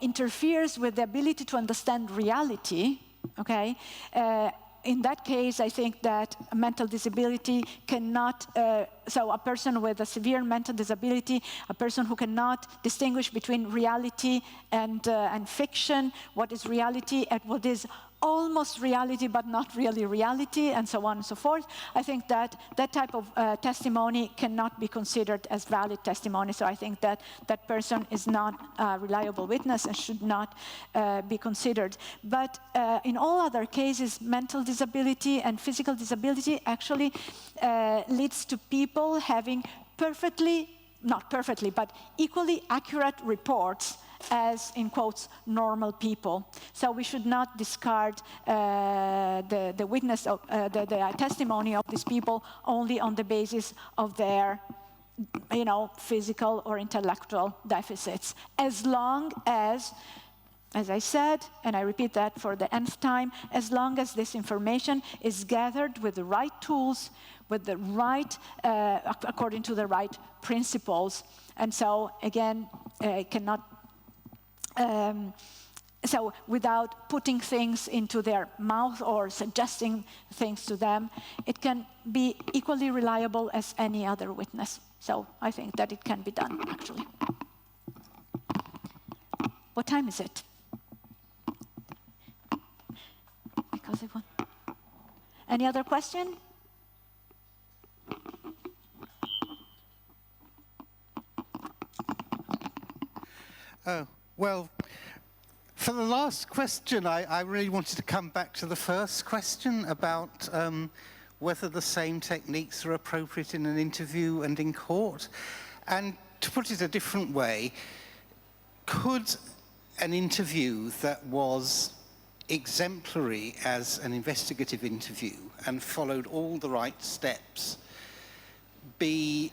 interferes with the ability to understand reality, okay, in that case, I think that a mental disability cannot, so a person with a severe mental disability, a person who cannot distinguish between reality and fiction, what is reality and what is almost reality but not really reality, and so on and so forth. I think that that type of testimony cannot be considered as valid testimony, so I think that that person is not a reliable witness and should not be considered. But in all other cases, mental disability and physical disability actually leads to people having not perfectly, but equally accurate reports as, in quotes, normal people. So we should not discard the witness of the testimony of these people only on the basis of their, physical or intellectual deficits. As long as I said, and I repeat that for the nth time, as long as this information is gathered with the right tools, with the right, according to the right principles. And so, again, it cannot, so without putting things into their mouth or suggesting things to them, it can be equally reliable as any other witness. So I think that it can be done, actually. What time is it? Because I want. Any other question? Well, for the last question, I really wanted to come back to the first question about whether the same techniques are appropriate in an interview and in court. And to put it a different way, could an interview that was exemplary as an investigative interview and followed all the right steps be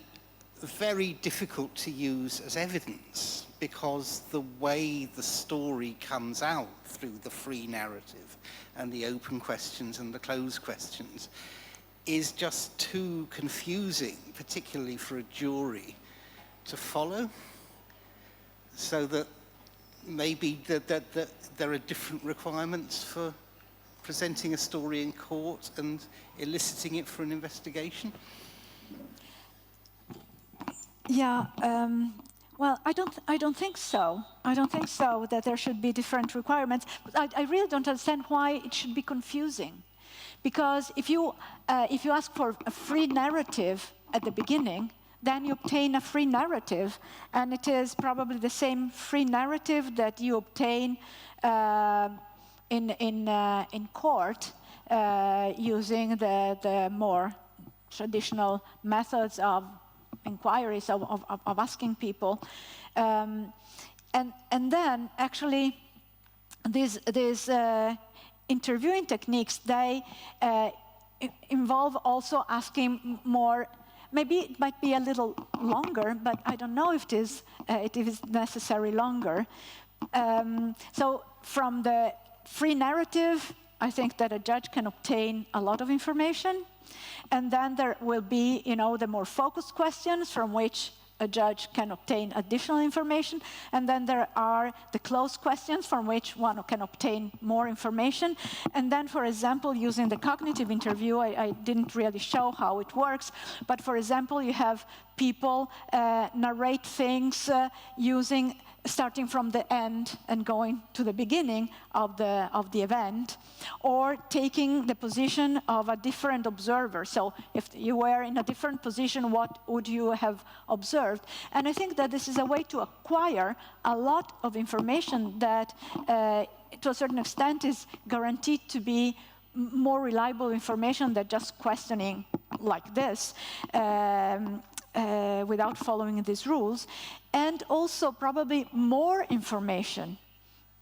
very difficult to use as evidence, because the way the story comes out through the free narrative and the open questions and the closed questions is just too confusing, particularly for a jury, to follow? So that maybe that there are different requirements for presenting a story in court and eliciting it for an investigation? Yeah, well, I don't think so. I don't think so that there should be different requirements. But I really don't understand why it should be confusing. Because if you ask for a free narrative at the beginning, then you obtain a free narrative, and it is probably the same free narrative that you obtain in court using the more traditional methods of inquiries, of asking people. And then actually these interviewing techniques, they involve also asking more. Maybe it might be a little longer, but I don't know if it is necessary longer. So from the free narrative, I think that a judge can obtain a lot of information. And then there will be, the more focused questions from which a judge can obtain additional information. And then there are the closed questions from which one can obtain more information. And then, for example, using the cognitive interview, I didn't really show how it works. But for example, you have people narrate things starting from the end and going to the beginning of the event, or taking the position of a different observer. So if you were in a different position, what would you have observed? And I think that this is a way to acquire a lot of information that, to a certain extent, is guaranteed to be more reliable information than just questioning like this. Without following these rules, and also probably more information,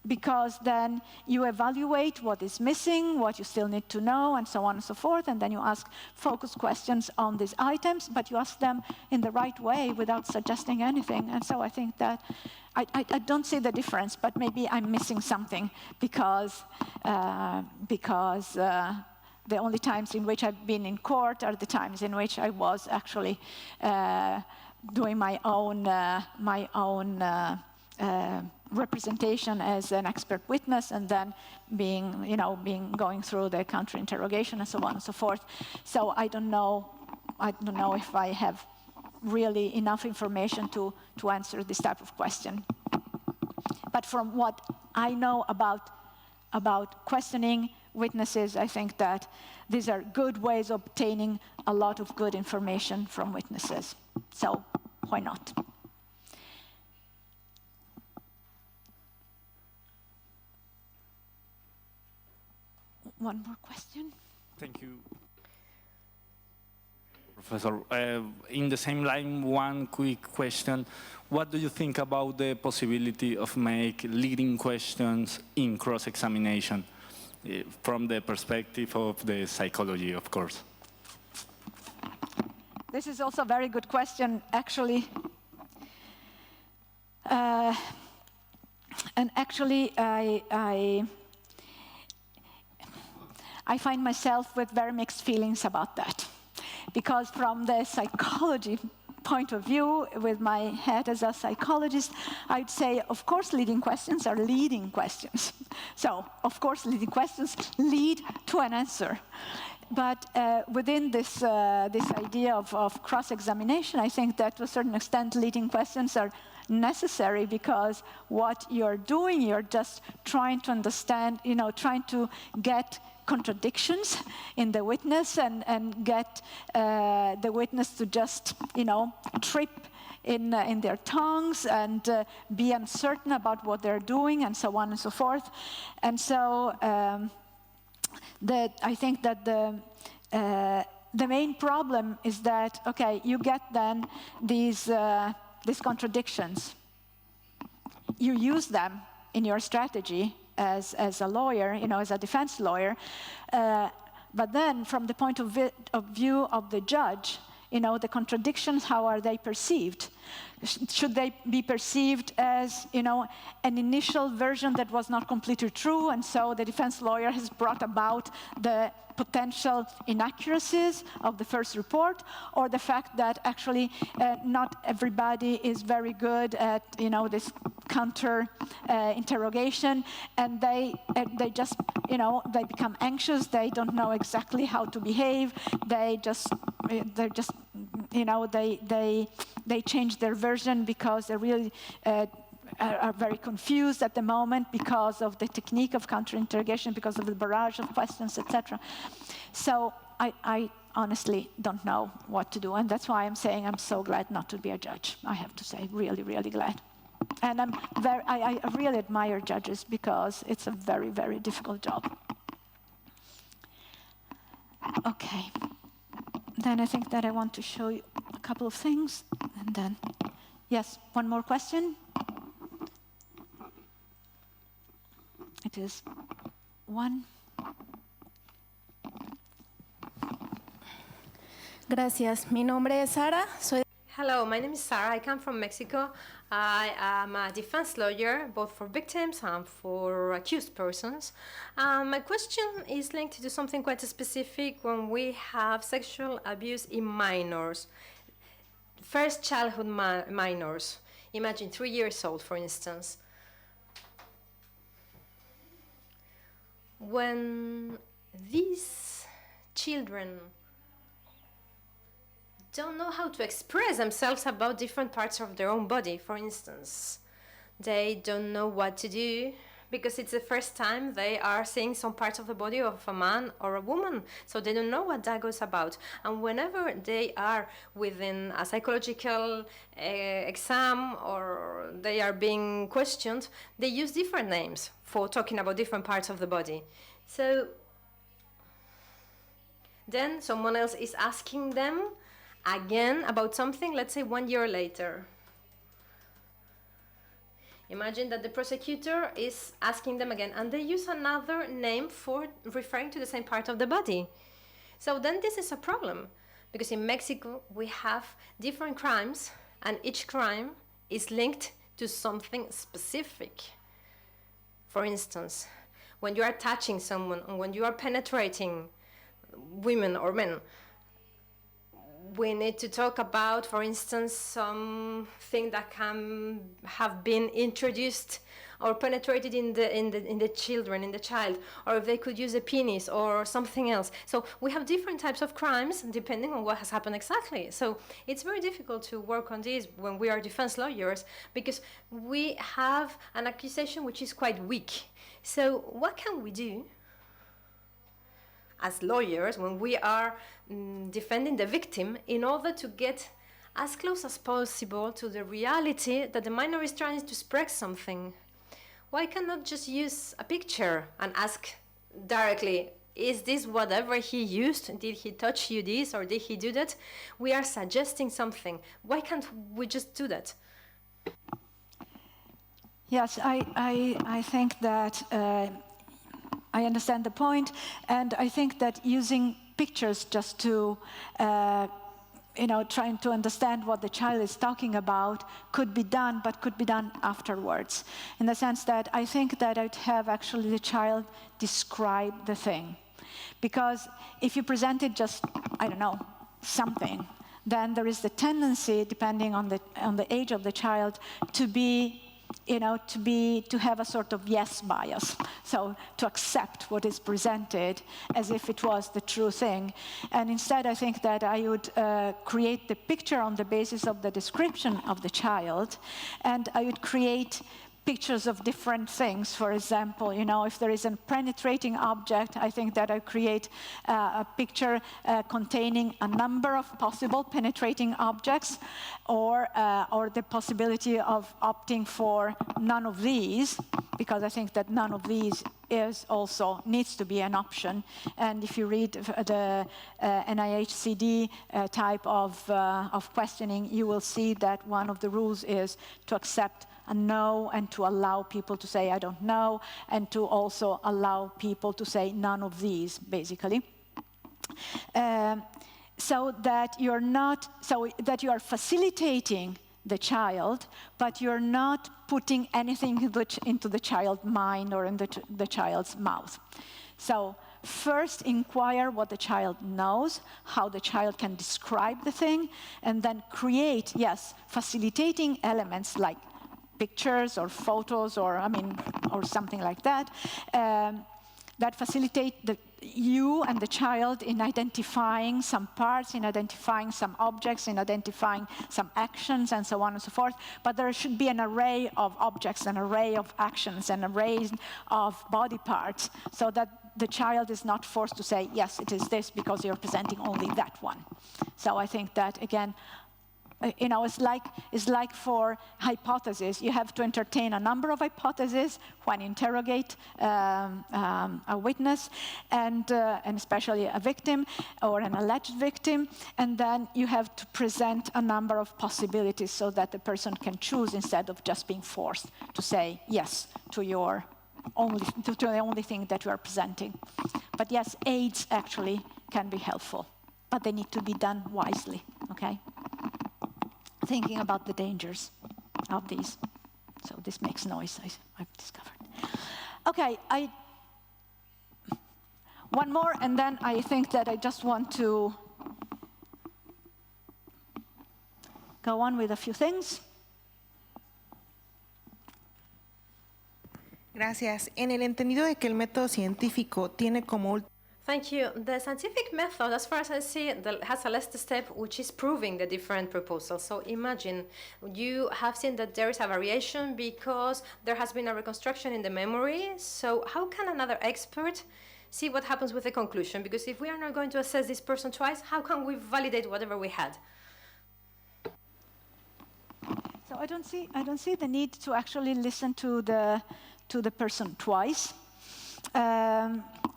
because then you evaluate what is missing, what you still need to know, and so on and so forth, and then you ask focused questions on these items, but you ask them in the right way without suggesting anything. And so I think that I don't see the difference, but maybe I'm missing something, because the only times in which I've been in court are the times in which I was actually doing my own representation as an expert witness, and then going through the counter interrogation and so on and so forth. So I don't know if I have really enough information to answer this type of question. But from what I know about questioning witnesses, I think that these are good ways of obtaining a lot of good information from witnesses. So why not? One more question. Thank you, Professor. In the same line, one quick question. What do you think about the possibility of make leading questions in cross-examination? From the perspective of the psychology, of course. This is also a very good question, actually. And actually, I find myself with very mixed feelings about that. Because from the psychology point of view, with my head as a psychologist, I'd say, of course, leading questions are leading questions. So, of course, leading questions lead to an answer. But within this idea of cross-examination, I think that to a certain extent, leading questions are necessary, because what you're doing, you're just trying to understand, trying to get contradictions in the witness and get the witness to just, trip in their tongues and be uncertain about what they're doing, and so on and so forth. And so I think that the main problem is that, okay, you get then these contradictions. you use them in your strategy as a lawyer, as a defense lawyer. But then, from the point of view of the judge, the contradictions, how are they perceived? Should they be perceived as, an initial version that was not completely true, and so the defense lawyer has brought about the potential inaccuracies of the first report, or the fact that actually not everybody is very good at, this counter interrogogation, and they just, they become anxious. They don't know exactly how to behave. They change their version because they really are very confused at the moment because of the technique of counter-interrogation, because of the barrage of questions, etc. So I honestly don't know what to do, and that's why I'm saying I'm so glad not to be a judge. I have to say, really, really glad. And I really admire judges because it's a very, very difficult job. Okay. Then I think that I want to show you a couple of things, and then, yes, one more question. It is one. Gracias. Mi nombre es Sara. Hello, my name is Sarah. I come from Mexico. I am a defense lawyer, both for victims and for accused persons. My question is linked to something quite specific when we have sexual abuse in minors. First childhood minors. Imagine 3 years old, for instance. When these children don't know how to express themselves about different parts of their own body, for instance. They don't know what to do because it's the first time they are seeing some parts of the body of a man or a woman, so they don't know what that goes about. And whenever they are within a psychological exam or they are being questioned, they use different names for talking about different parts of the body. So then someone else is asking them again about something, let's say 1 year later. Imagine that the prosecutor is asking them again, and they use another name for referring to the same part of the body. So then this is a problem, because in Mexico we have different crimes, and each crime is linked to something specific. For instance, when you are touching someone, and when you are penetrating women or men, we need to talk about, for instance, something that can have been introduced or penetrated in the child, or if they could use a penis or something else. So we have different types of crimes depending on what has happened exactly. So it's very difficult to work on this when we are defense lawyers because we have an accusation which is quite weak. So what can we do as lawyers when we are defending the victim in order to get as close as possible to the reality that the minor is trying to express something? Why cannot just use a picture and ask directly, is this whatever he used? Did he touch you this or did he do that? We are suggesting something. Why can't we just do that? Yes, I think that I understand the point, and I think that using pictures just to, trying to understand what the child is talking about could be done, but could be done afterwards. In the sense that I think that I'd have actually the child describe the thing. Because if you present it just, something, then there is the tendency, depending on the age of the child, to have a sort of yes bias. So to accept what is presented as if it was the true thing. And instead, I think that I would create the picture on the basis of the description of the child, and I would create pictures of different things. For example, if there is a penetrating object, I think that I create a picture containing a number of possible penetrating objects, or the possibility of opting for none of these, because I think that none of these needs to be an option. And if you read the NIHCD type of questioning, you will see that one of the rules is to accept a no and to allow people to say, I don't know, and to also allow people to say none of these, basically. So that you are facilitating the child, but you're not putting anything into the child's mind or in the child's mouth. So first inquire what the child knows, how the child can describe the thing, and then create, yes, facilitating elements like pictures or photos or something like that, that facilitate you and the child in identifying some parts, in identifying some objects, in identifying some actions, and so on and so forth. But there should be an array of objects, an array of actions, an array of body parts, so that the child is not forced to say, yes, it is this, because you're presenting only that one. So I think that, again, it's like for hypotheses. You have to entertain a number of hypotheses when you interrogate a witness, and especially a victim or an alleged victim, and then you have to present a number of possibilities so that the person can choose instead of just being forced to say yes to the only thing that you are presenting. But yes, aids actually can be helpful, but they need to be done wisely, okay? Thinking about the dangers of these. So this makes noise, I've discovered. Okay, one more, and then I think that I just want to go on with a few things. Gracias. En el entendido de que el método científico tiene como Thank you. The scientific method, as far as I see, has a last step, which is proving the different proposals. So imagine you have seen that there is a variation because there has been a reconstruction in the memory. So how can another expert see what happens with the conclusion? Because if we are not going to assess this person twice, how can we validate whatever we had? So I don't see the need to actually listen to the person twice.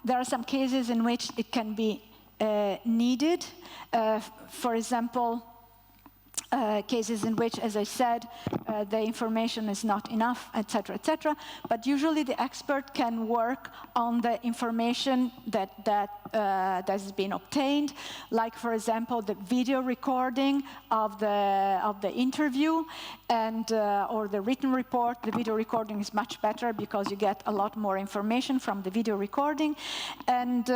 There are some cases in which it can be needed. For example, cases in which, as I said, the information is not enough, etc., etc. But usually the expert can work on the information that has been obtained, like, for example, the video recording of the interview and or the written report. The video recording is much better because you get a lot more information from the video recording, and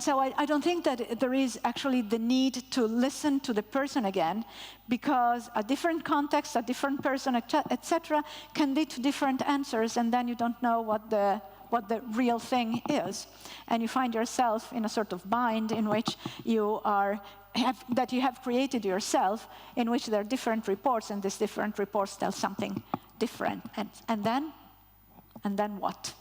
so I don't think that there is actually the need to listen to the person again, because a different context, a different person, etc., can lead to different answers, and then you don't know what the real thing is, and you find yourself in a sort of bind in which you have created yourself, in which there are different reports, and these different reports tell something different, and then what?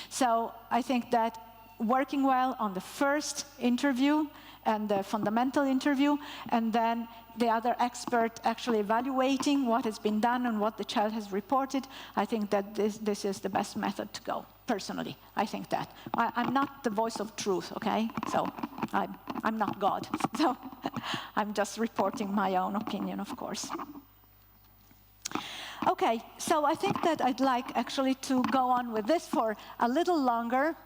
So I think that working well on the first interview and the fundamental interview, and then the other expert actually evaluating what has been done and what the child has reported, I think that this is the best method to go. Personally, I think that. I'm not the voice of truth, okay? So I'm not God. So I'm just reporting my own opinion, of course. Okay, so I think that I'd like actually to go on with this for a little longer.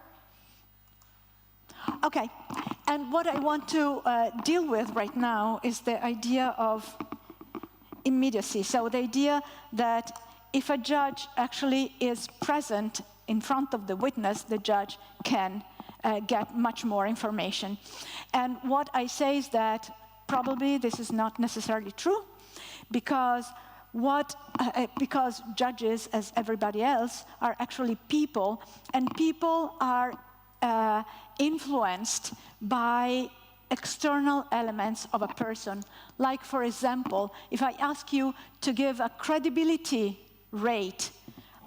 Okay, and what I want to deal with right now is the idea of immediacy. So the idea that if a judge actually is present in front of the witness, the judge can get much more information. And what I say is that probably this is not necessarily true, because judges, as everybody else, are actually people, and people are influenced by external elements of a person. Like, for example, if I ask you to give a credibility rate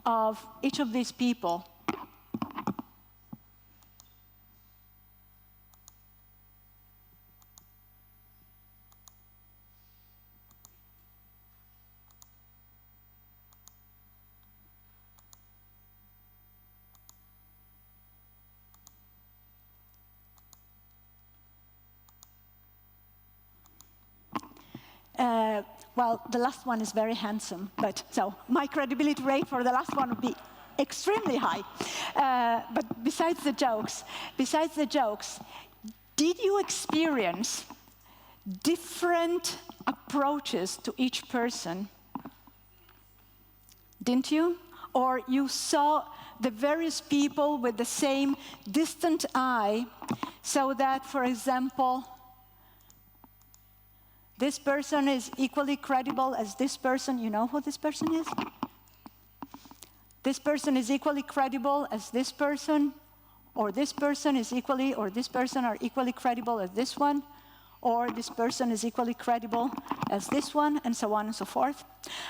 of each of these people, well, the last one is very handsome, but so my credibility rate for the last one would be extremely high. But besides the jokes, did you experience different approaches to each person? Didn't you? Or you saw the various people with the same distant eye, so that, for example, this person is equally credible as this person. You know who this person is? This person is equally credible as this person, or this person is equally, or this person are equally credible as this one, or this person is equally credible as this one, and so on and so forth.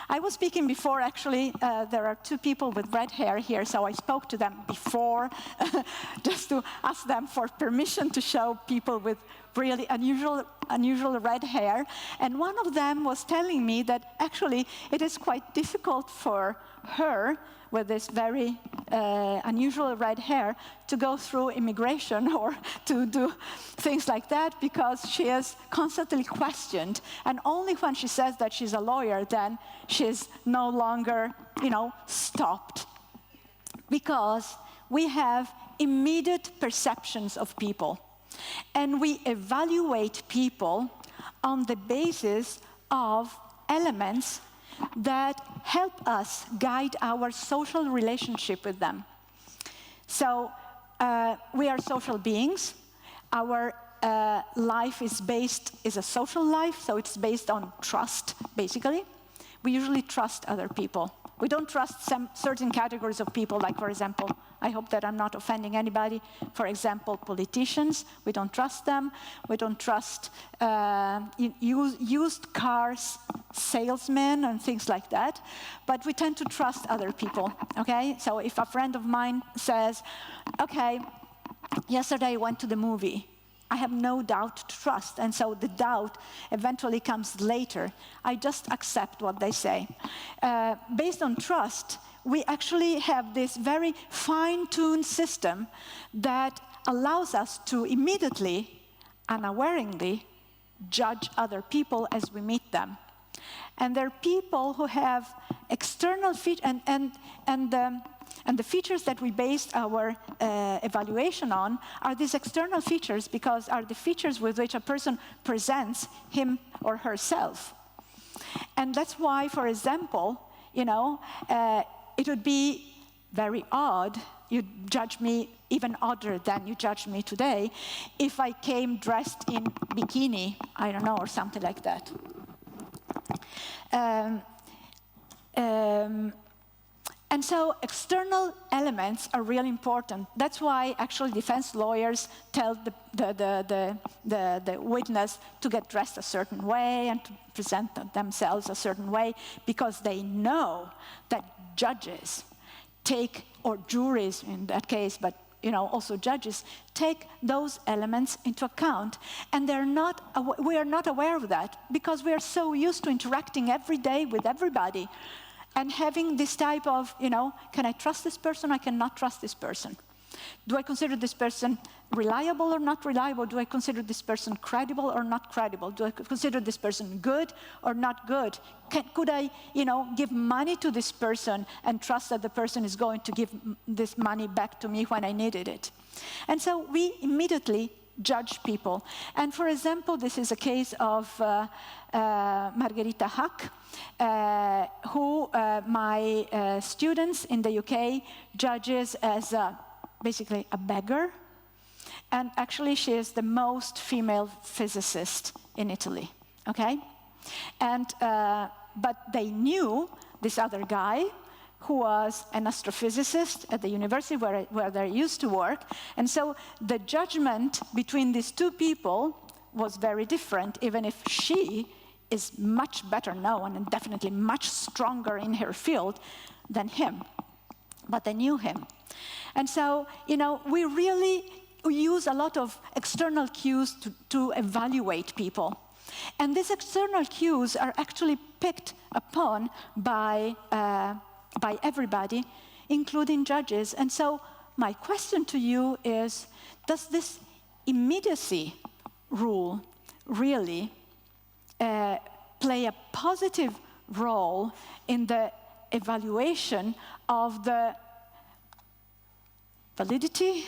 I was speaking before, actually, there are two people with red hair here, so I spoke to them before, just to ask them for permission to show people with really unusual red hair. And one of them was telling me that actually it is quite difficult for her, with this very unusual red hair, to go through immigration or to do things like that, because she is constantly questioned. And only when she says that she's a lawyer, then she's no longer, stopped. Because we have immediate perceptions of people. And we evaluate people on the basis of elements that help us guide our social relationship with them. So we are social beings. Our life is a social life, so it's based on trust, basically. We usually trust other people. We don't trust some certain categories of people, like, for example, I hope that I'm not offending anybody, for example, politicians. We don't trust them. We don't trust used cars salesmen and things like that. But we tend to trust other people, okay? So if a friend of mine says, okay, yesterday I went to the movie, I have no doubt to trust, and so the doubt eventually comes later. I just accept what they say. Based on trust, we actually have this very fine-tuned system that allows us to immediately, unawareingly, judge other people as we meet them. And there are people who have external features, and the features that we based our evaluation on are these external features, because are the features with which a person presents him or herself. And that's why, for example, it would be very odd, you'd judge me even odder than you judged me today, if I came dressed in bikini, I don't know, or something like that. And so external elements are really important. That's why actually defense lawyers tell the witness to get dressed a certain way and to present themselves a certain way, because they know that judges take, or juries in that case, but also judges, take those elements into account. And we are not aware of that, because we are so used to interacting every day with everybody and having this type of, can I trust this person? I cannot trust this person. Do I consider this person reliable or not reliable? Do I consider this person credible or not credible? Do I consider this person good or not good? Could I, give money to this person and trust that the person is going to give this money back to me when I needed it? And so we immediately judge people. And for example, this is a case of Margherita Hack, who my students in the UK judges as basically a beggar. And actually, she is the most female physicist in Italy, okay? And, but they knew this other guy who was an astrophysicist at the university where they used to work. And so the judgment between these two people was very different, even if she is much better known and definitely much stronger in her field than him. But they knew him. And so, we really use a lot of external cues to evaluate people. And these external cues are actually picked upon by everybody, including judges. And so my question to you is, does this immediacy rule really play a positive role in the evaluation of the validity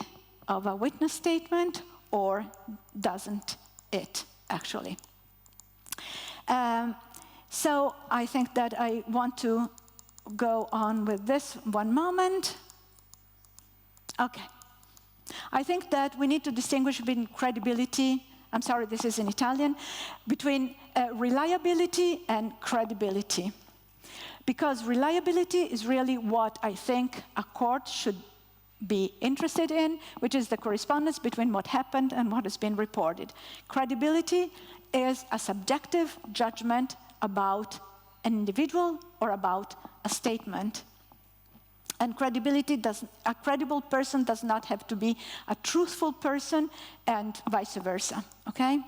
of a witness statement, or doesn't it, actually? So I think that I want to go on with this one moment. Okay. I think that we need to distinguish between credibility, I'm sorry, this is in Italian, between reliability and credibility. Because reliability is really what I think a court should be interested in, which is the correspondence between what happened and what has been reported. Credibility is a subjective judgment about an individual or about a statement. And credibility a credible person does not have to be a truthful person, and vice versa, okay?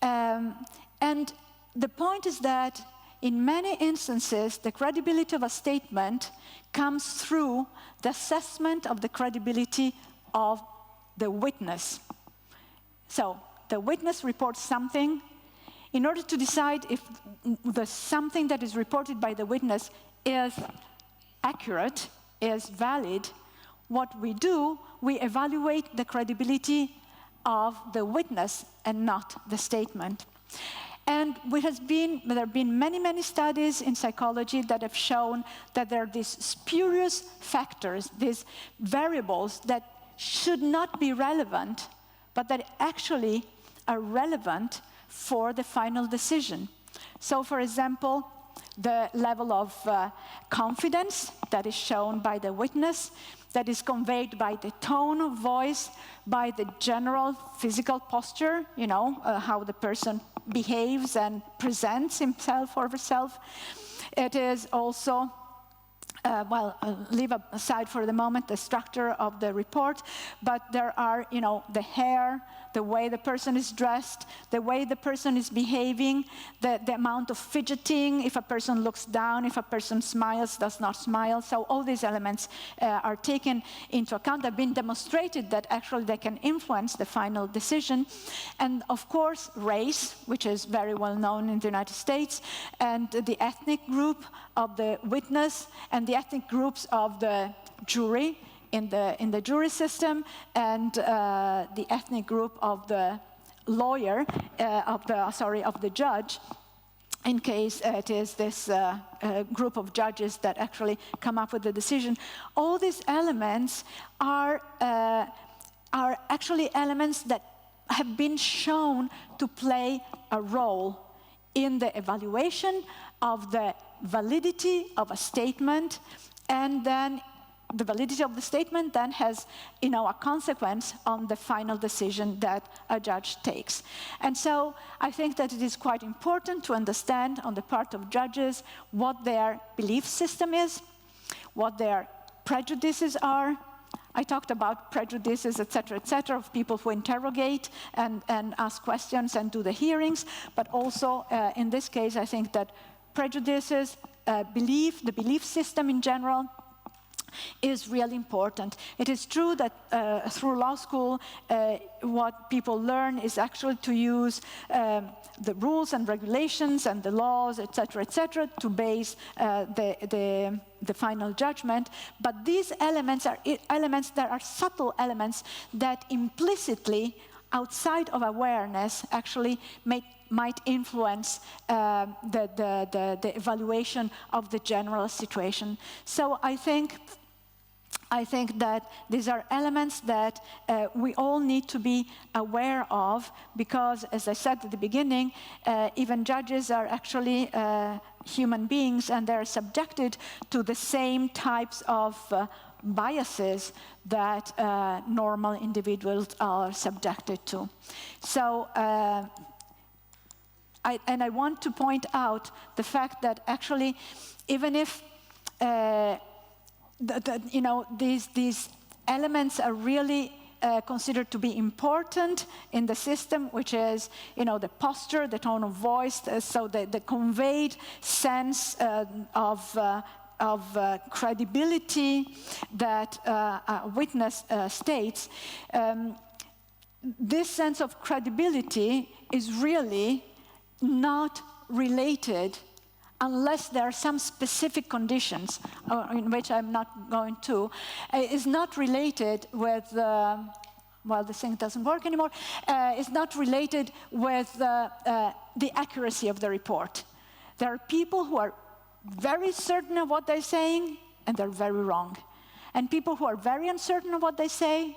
And the point is that in many instances, the credibility of a statement comes through the assessment of the credibility of the witness. So the witness reports something. In order to decide if the something that is reported by the witness is accurate, is valid, what we do, we evaluate the credibility of the witness and not the statement. And there have been many, many studies in psychology that have shown that there are these spurious factors, these variables that should not be relevant, but that actually are relevant for the final decision. So, for example, the level of confidence that is shown by the witness, that is conveyed by the tone of voice, by the general physical posture, you know, how the person behaves and presents himself or herself. It is also, leave aside for the moment the structure of the report, but there are, you know, the hair, the way the person is dressed, the way the person is behaving, the amount of fidgeting, if a person looks down, if a person smiles, does not smile. So all these elements are taken into account. They've been demonstrated that actually they can influence the final decision. And of course, race, which is very well known in the United States, and the ethnic group of the witness, and the ethnic groups of the jury, in the jury system, and the ethnic group of the lawyer, of the judge, in case it is this group of judges that actually come up with the decision. All these elements are actually elements that have been shown to play a role in the evaluation of the validity of a statement, and then the validity of the statement then has, you know, a consequence on the final decision that a judge takes. And so I think that it is quite important to understand on the part of judges what their belief system is, what their prejudices are. I talked about prejudices, et cetera, of people who interrogate and ask questions and do the hearings, but also in this case, I think that prejudices, the belief system in general, is really important. It is true that through law school, what people learn is actually to use the rules and regulations and the laws, et cetera, to base the final judgment. But these elements are elements that are subtle elements that implicitly, outside of awareness, actually might influence the evaluation of the general situation. So I think that these are elements that we all need to be aware of, because, as I said at the beginning, even judges are actually human beings, and they're subjected to the same types of biases that normal individuals are subjected to. So, I want to point out the fact that actually, even if these elements are really considered to be important in the system, which is, the posture, the tone of voice, so the conveyed sense of credibility that a witness states. This sense of credibility is really not related unless there are some specific conditions, in which I'm not going to, is not related with, well, the thing doesn't work anymore, is not related with the accuracy of the report. There are people who are very certain of what they're saying, and they're very wrong. And people who are very uncertain of what they say,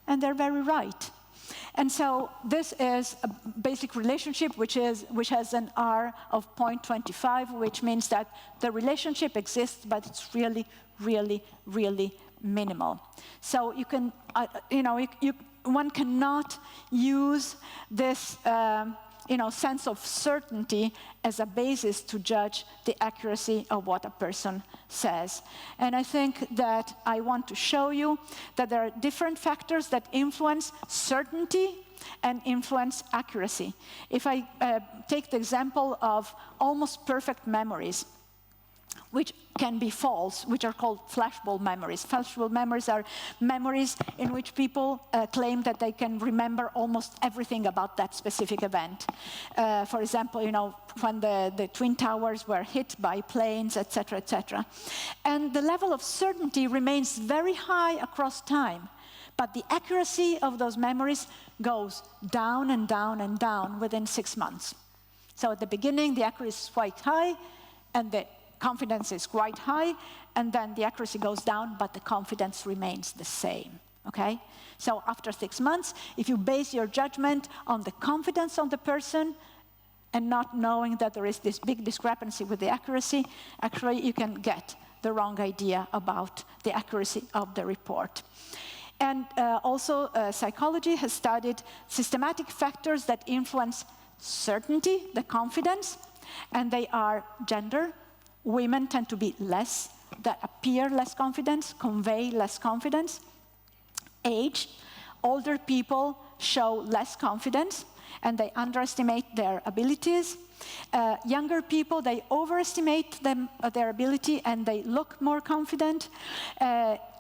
and they're very right. And so this is a basic relationship which has an R of 0.25, which means that the relationship exists, but it's really, really, really minimal. So you can, one cannot use this sense of certainty as a basis to judge the accuracy of what a person says. And I think that I want to show you that there are different factors that influence certainty and influence accuracy. If I take the example of almost perfect memories, which can be false, which are called flashbulb memories. Flashbulb memories are memories in which people claim that they can remember almost everything about that specific event. For example, when the Twin Towers were hit by planes, etc., etc. And the level of certainty remains very high across time, but the accuracy of those memories goes down and down and down within 6 months. So at the beginning, the accuracy is quite high, and the confidence is quite high, and then the accuracy goes down, but the confidence remains the same, okay? So after 6 months, if you base your judgment on the confidence of the person and not knowing that there is this big discrepancy with the accuracy, actually you can get the wrong idea about the accuracy of the report. And also psychology has studied systematic factors that influence certainty, the confidence, and they are gender. Women tend to be less, that appear less confident, convey less confidence. Age, older people show less confidence, and they underestimate their abilities. Younger people, they overestimate their ability, and they look more confident.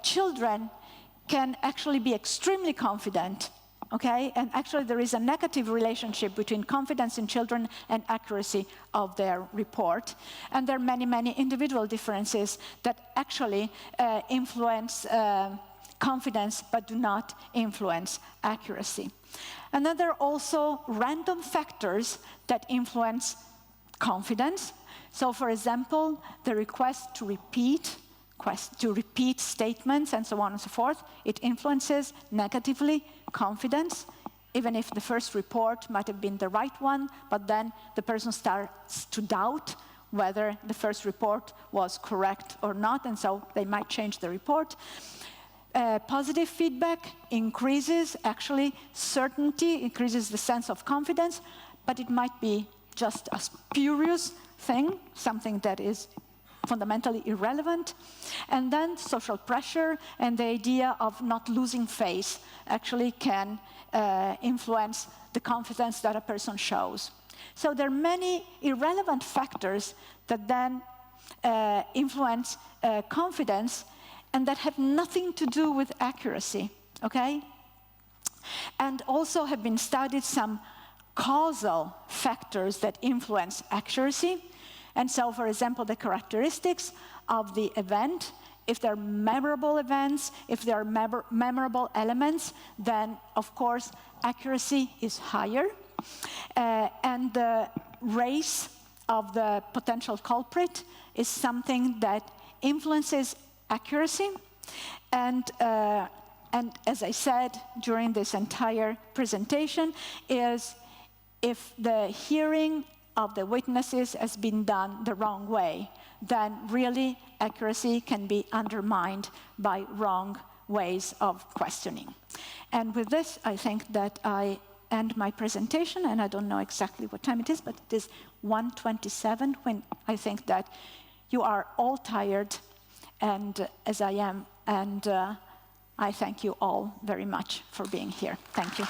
Children can actually be extremely confident, okay? And actually there is a negative relationship between confidence in children and accuracy of their report. And there are many, many individual differences that actually influence confidence but do not influence accuracy. And then there are also random factors that influence confidence. So for example, the request to repeat statements and so on and so forth, it influences negatively confidence, even if the first report might have been the right one, but then the person starts to doubt whether the first report was correct or not, and so they might change the report. Positive feedback increases actually certainty, increases the sense of confidence, but it might be just a spurious thing, something that is fundamentally irrelevant. And then social pressure and the idea of not losing face actually can influence the confidence that a person shows. So there are many irrelevant factors that then influence confidence and that have nothing to do with accuracy, okay? And also have been studied some causal factors that influence accuracy. And so, for example, the characteristics of the event, if there are memorable events, if there are memorable elements, then, of course, accuracy is higher. And the race of the potential culprit is something that influences accuracy. And as I said during this entire presentation, is if the hearing of the witnesses has been done the wrong way, then really accuracy can be undermined by wrong ways of questioning. And with this, I think that I end my presentation, and I don't know exactly what time it is, but it is 1:27, when I think that you are all tired, and as I am, and I thank you all very much for being here. Thank you.